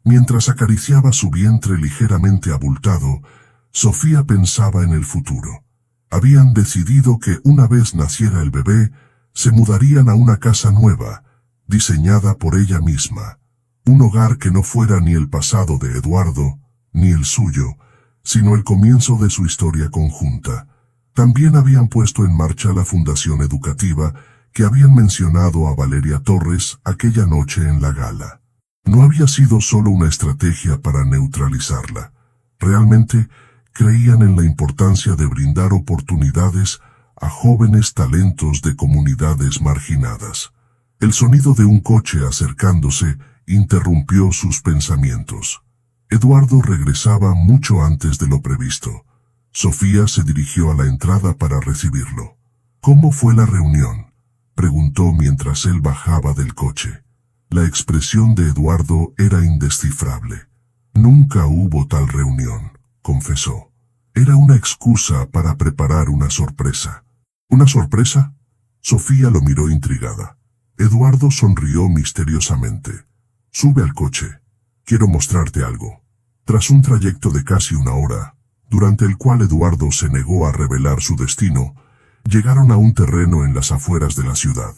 mientras acariciaba su vientre ligeramente abultado, Sofía pensaba en el futuro. Habían decidido que una vez naciera el bebé, se mudarían a una casa nueva, diseñada por ella misma. Un hogar que no fuera ni el pasado de Eduardo, ni el suyo, sino el comienzo de su historia conjunta. También habían puesto en marcha la fundación educativa que habían mencionado a Valeria Torres aquella noche en la gala. No había sido solo una estrategia para neutralizarla. Realmente creían en la importancia de brindar oportunidades a jóvenes talentos de comunidades marginadas. El sonido de un coche acercándose interrumpió sus pensamientos. Eduardo regresaba mucho antes de lo previsto. Sofía se dirigió a la entrada para recibirlo. «¿Cómo fue la reunión?», preguntó mientras él bajaba del coche. La expresión de Eduardo era indescifrable. «Nunca hubo tal reunión», confesó. «Era una excusa para preparar una sorpresa». «¿Una sorpresa?». Sofía lo miró intrigada. Eduardo sonrió misteriosamente. «Sube al coche. Quiero mostrarte algo». Tras un trayecto de casi una hora, durante el cual Eduardo se negó a revelar su destino, llegaron a un terreno en las afueras de la ciudad.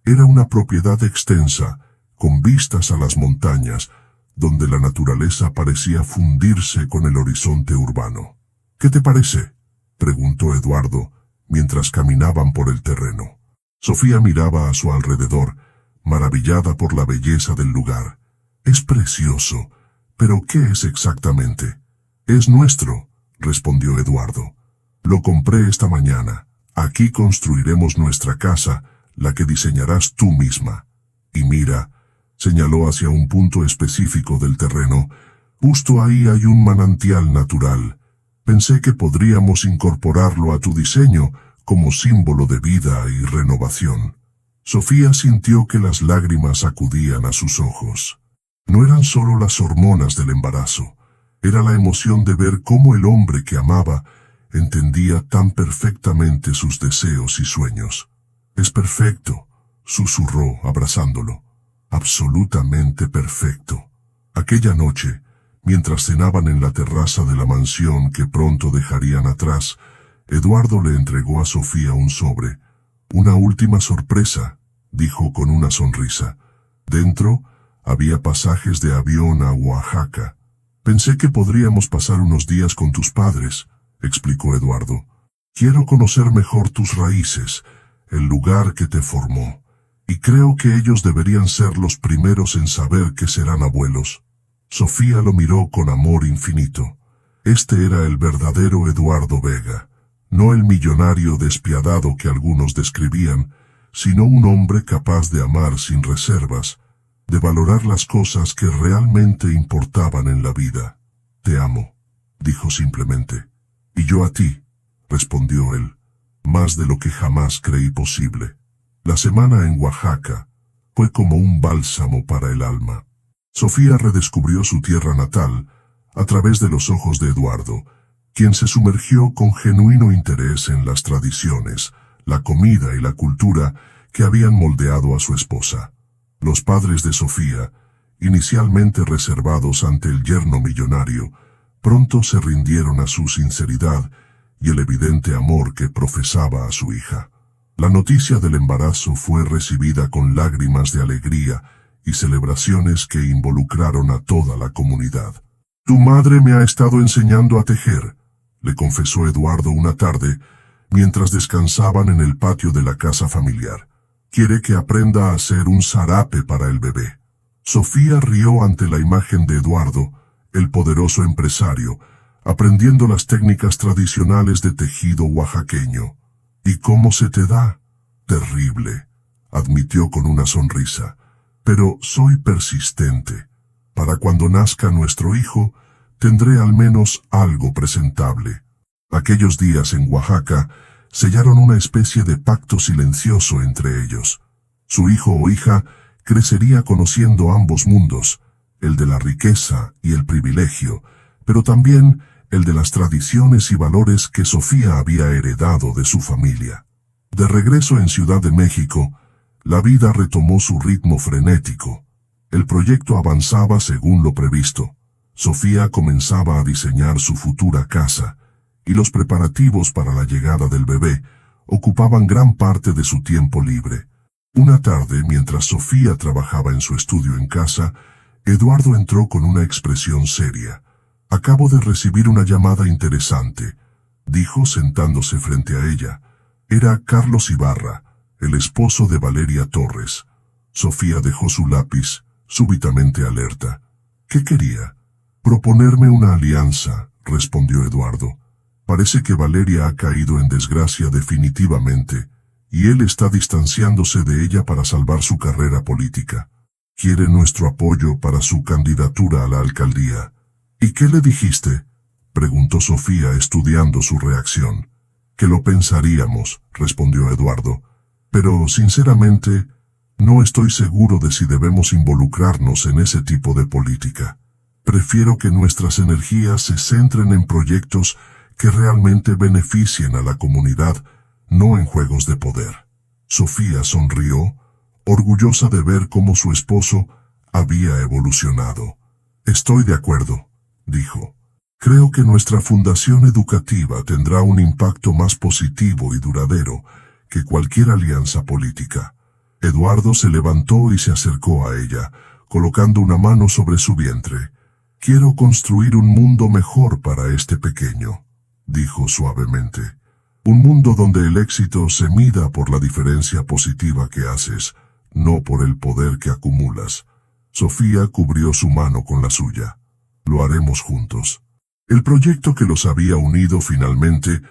Era una propiedad extensa, con vistas a las montañas, donde la naturaleza parecía fundirse con el horizonte urbano. «¿Qué te parece?», preguntó Eduardo, mientras caminaban por el terreno. Sofía miraba a su alrededor, maravillada por la belleza del lugar. «Es precioso. ¿Pero qué es exactamente?». «Es nuestro», respondió Eduardo. «Lo compré esta mañana. Aquí construiremos nuestra casa, la que diseñarás tú misma. Y mira», señaló hacia un punto específico del terreno, «justo ahí hay un manantial natural. Pensé que podríamos incorporarlo a tu diseño como símbolo de vida y renovación». Sofía sintió que las lágrimas acudían a sus ojos. No eran solo las hormonas del embarazo, era la emoción de ver cómo el hombre que amaba entendía tan perfectamente sus deseos y sueños. «Es perfecto», susurró abrazándolo. «Absolutamente perfecto». Aquella noche, mientras cenaban en la terraza de la mansión que pronto dejarían atrás, Eduardo le entregó a Sofía un sobre. «Una última sorpresa», dijo con una sonrisa. Dentro había pasajes de avión a Oaxaca. «Pensé que podríamos pasar unos días con tus padres», explicó Eduardo. «Quiero conocer mejor tus raíces, el lugar que te formó, y creo que ellos deberían ser los primeros en saber que serán abuelos». Sofía lo miró con amor infinito. Este era el verdadero Eduardo Vega, no el millonario despiadado que algunos describían, sino un hombre capaz de amar sin reservas, de valorar las cosas que realmente importaban en la vida. «Te amo», dijo simplemente. «Y yo a ti», respondió él, más de lo que jamás creí posible. La semana en Oaxaca fue como un bálsamo para el alma. Sofía redescubrió su tierra natal a través de los ojos de Eduardo, quien se sumergió con genuino interés en las tradiciones, la comida y la cultura que habían moldeado a su esposa. Los padres de Sofía, inicialmente reservados ante el yerno millonario, pronto se rindieron a su sinceridad y el evidente amor que profesaba a su hija. La noticia del embarazo fue recibida con lágrimas de alegría y celebraciones que involucraron a toda la comunidad. «Tu madre me ha estado enseñando a tejer», le confesó Eduardo una tarde, mientras descansaban en el patio de la casa familiar. «Quiere que aprenda a hacer un zarape para el bebé». Sofía rió ante la imagen de Eduardo, el poderoso empresario, aprendiendo las técnicas tradicionales de tejido oaxaqueño. «¿Y cómo se te da?» «Terrible», admitió con una sonrisa. «Pero soy persistente. Para cuando nazca nuestro hijo, tendré al menos algo presentable». Aquellos días en Oaxaca sellaron una especie de pacto silencioso entre ellos. Su hijo o hija crecería conociendo ambos mundos, el de la riqueza y el privilegio, pero también el de las tradiciones y valores que Sofía había heredado de su familia. De regreso en Ciudad de México, la vida retomó su ritmo frenético. El proyecto avanzaba según lo previsto. Sofía comenzaba a diseñar su futura casa, y los preparativos para la llegada del bebé ocupaban gran parte de su tiempo libre. Una tarde, mientras Sofía trabajaba en su estudio en casa, Eduardo entró con una expresión seria. «Acabo de recibir una llamada interesante», dijo sentándose frente a ella. Era Carlos Ibarra, el esposo de Valeria Torres. Sofía dejó su lápiz, súbitamente alerta. «¿Qué quería?» «Proponerme una alianza», respondió Eduardo. «Parece que Valeria ha caído en desgracia definitivamente, y él está distanciándose de ella para salvar su carrera política. Quiere nuestro apoyo para su candidatura a la alcaldía». «¿Y qué le dijiste?», preguntó Sofía estudiando su reacción. «Que lo pensaríamos», respondió Eduardo. «Pero, sinceramente, no estoy seguro de si debemos involucrarnos en ese tipo de política. Prefiero que nuestras energías se centren en proyectos que realmente beneficien a la comunidad, no en juegos de poder». Sofía sonrió, orgullosa de ver cómo su esposo había evolucionado. «Estoy de acuerdo», dijo. «Creo que nuestra fundación educativa tendrá un impacto más positivo y duradero que cualquier alianza política». Eduardo se levantó y se acercó a ella, colocando una mano sobre su vientre. «Quiero construir un mundo mejor para este pequeño», dijo suavemente. «Un mundo donde el éxito se mida por la diferencia positiva que haces, no por el poder que acumulas». Sofía cubrió su mano con la suya. «Lo haremos juntos». El proyecto que los había unido finalmente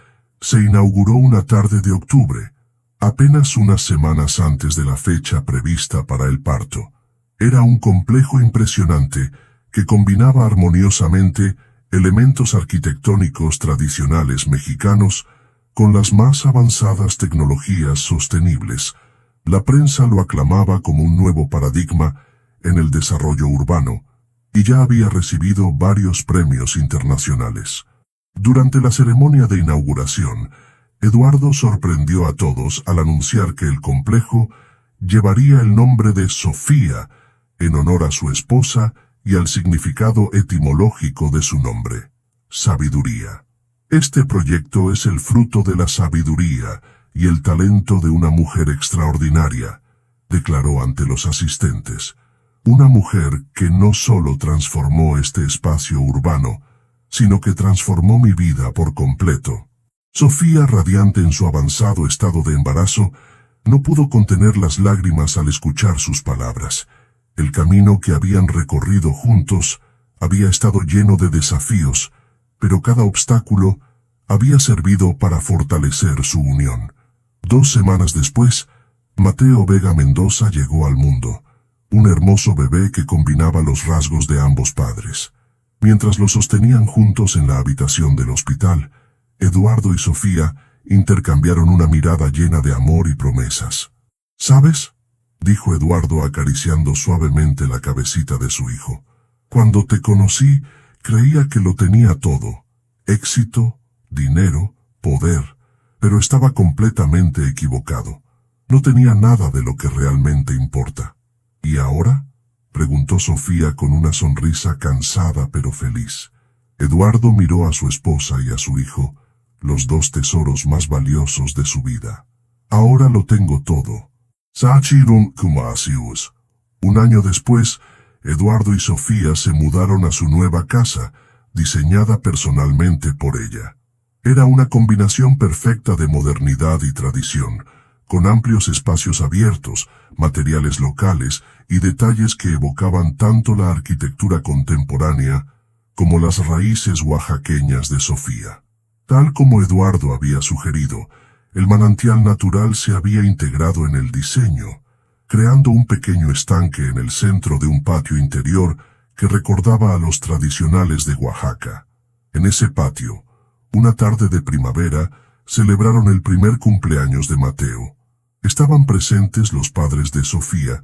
se inauguró una tarde de octubre, apenas unas semanas antes de la fecha prevista para el parto. Era un complejo impresionante que combinaba armoniosamente elementos arquitectónicos tradicionales mexicanos con las más avanzadas tecnologías sostenibles. La prensa lo aclamaba como un nuevo paradigma en el desarrollo urbano, y ya había recibido varios premios internacionales. Durante la ceremonia de inauguración, Eduardo sorprendió a todos al anunciar que el complejo llevaría el nombre de Sofía, en honor a su esposa y al significado etimológico de su nombre: sabiduría. «Este proyecto es el fruto de la sabiduría y el talento de una mujer extraordinaria», declaró ante los asistentes. «Una mujer que no solo transformó este espacio urbano, sino que transformó mi vida por completo». Sofía, radiante en su avanzado estado de embarazo, no pudo contener las lágrimas al escuchar sus palabras. El camino que habían recorrido juntos había estado lleno de desafíos, pero cada obstáculo había servido para fortalecer su unión. 2 semanas después, Mateo Vega Mendoza llegó al mundo, un hermoso bebé que combinaba los rasgos de ambos padres. Mientras lo sostenían juntos en la habitación del hospital, Eduardo y Sofía intercambiaron una mirada llena de amor y promesas. ¿Sabes?, dijo Eduardo acariciando suavemente la cabecita de su hijo. Cuando te conocí, creía que lo tenía todo: éxito, dinero, poder, pero estaba completamente equivocado. No tenía nada de lo que realmente importa. ¿Y ahora?, preguntó Sofía con una sonrisa cansada pero feliz. Eduardo miró a su esposa y a su hijo, los dos tesoros más valiosos de su vida. Ahora lo tengo todo. Sachirun Kumasius. Un año después, Eduardo y Sofía se mudaron a su nueva casa, diseñada personalmente por ella. Era una combinación perfecta de modernidad y tradición, con amplios espacios abiertos, materiales locales y detalles que evocaban tanto la arquitectura contemporánea como las raíces oaxaqueñas de Sofía. Tal como Eduardo había sugerido, el manantial natural se había integrado en el diseño, creando un pequeño estanque en el centro de un patio interior que recordaba a los tradicionales de Oaxaca. En ese patio, una tarde de primavera, celebraron el primer cumpleaños de Mateo. Estaban presentes los padres de Sofía,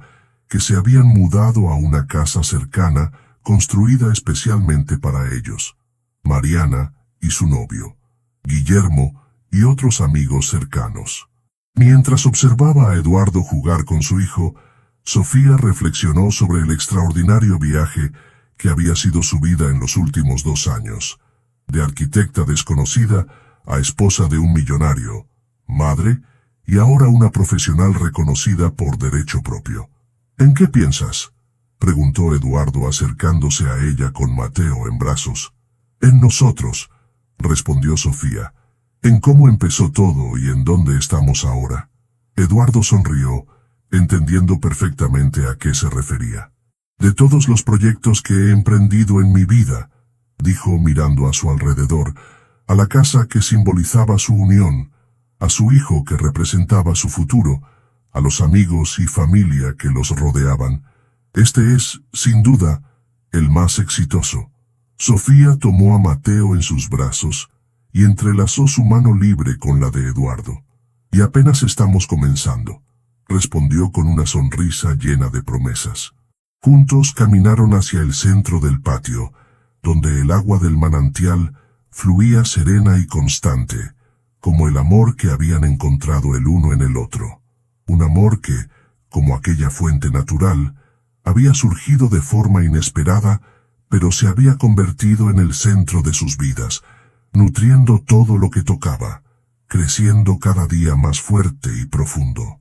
que se habían mudado a una casa cercana construida especialmente para ellos, Mariana y su novio, Guillermo, y otros amigos cercanos. Mientras observaba a Eduardo jugar con su hijo, Sofía reflexionó sobre el extraordinario viaje que había sido su vida en los últimos 2 años, de arquitecta desconocida a esposa de un millonario, madre y ahora una profesional reconocida por derecho propio. ¿En qué piensas?, preguntó Eduardo acercándose a ella con Mateo en brazos. En nosotros, respondió Sofía. En cómo empezó todo y en dónde estamos ahora. Eduardo sonrió, entendiendo perfectamente a qué se refería. De todos los proyectos que he emprendido en mi vida, dijo mirando a su alrededor, a la casa que simbolizaba su unión, a su hijo que representaba su futuro, a los amigos y familia que los rodeaban. Este es, sin duda, el más exitoso. Sofía tomó a Mateo en sus brazos y entrelazó su mano libre con la de Eduardo. Y apenas estamos comenzando, respondió con una sonrisa llena de promesas. Juntos caminaron hacia el centro del patio, donde el agua del manantial fluía serena y constante, como el amor que habían encontrado el uno en el otro. Un amor que, como aquella fuente natural, había surgido de forma inesperada, pero se había convertido en el centro de sus vidas, nutriendo todo lo que tocaba, creciendo cada día más fuerte y profundo.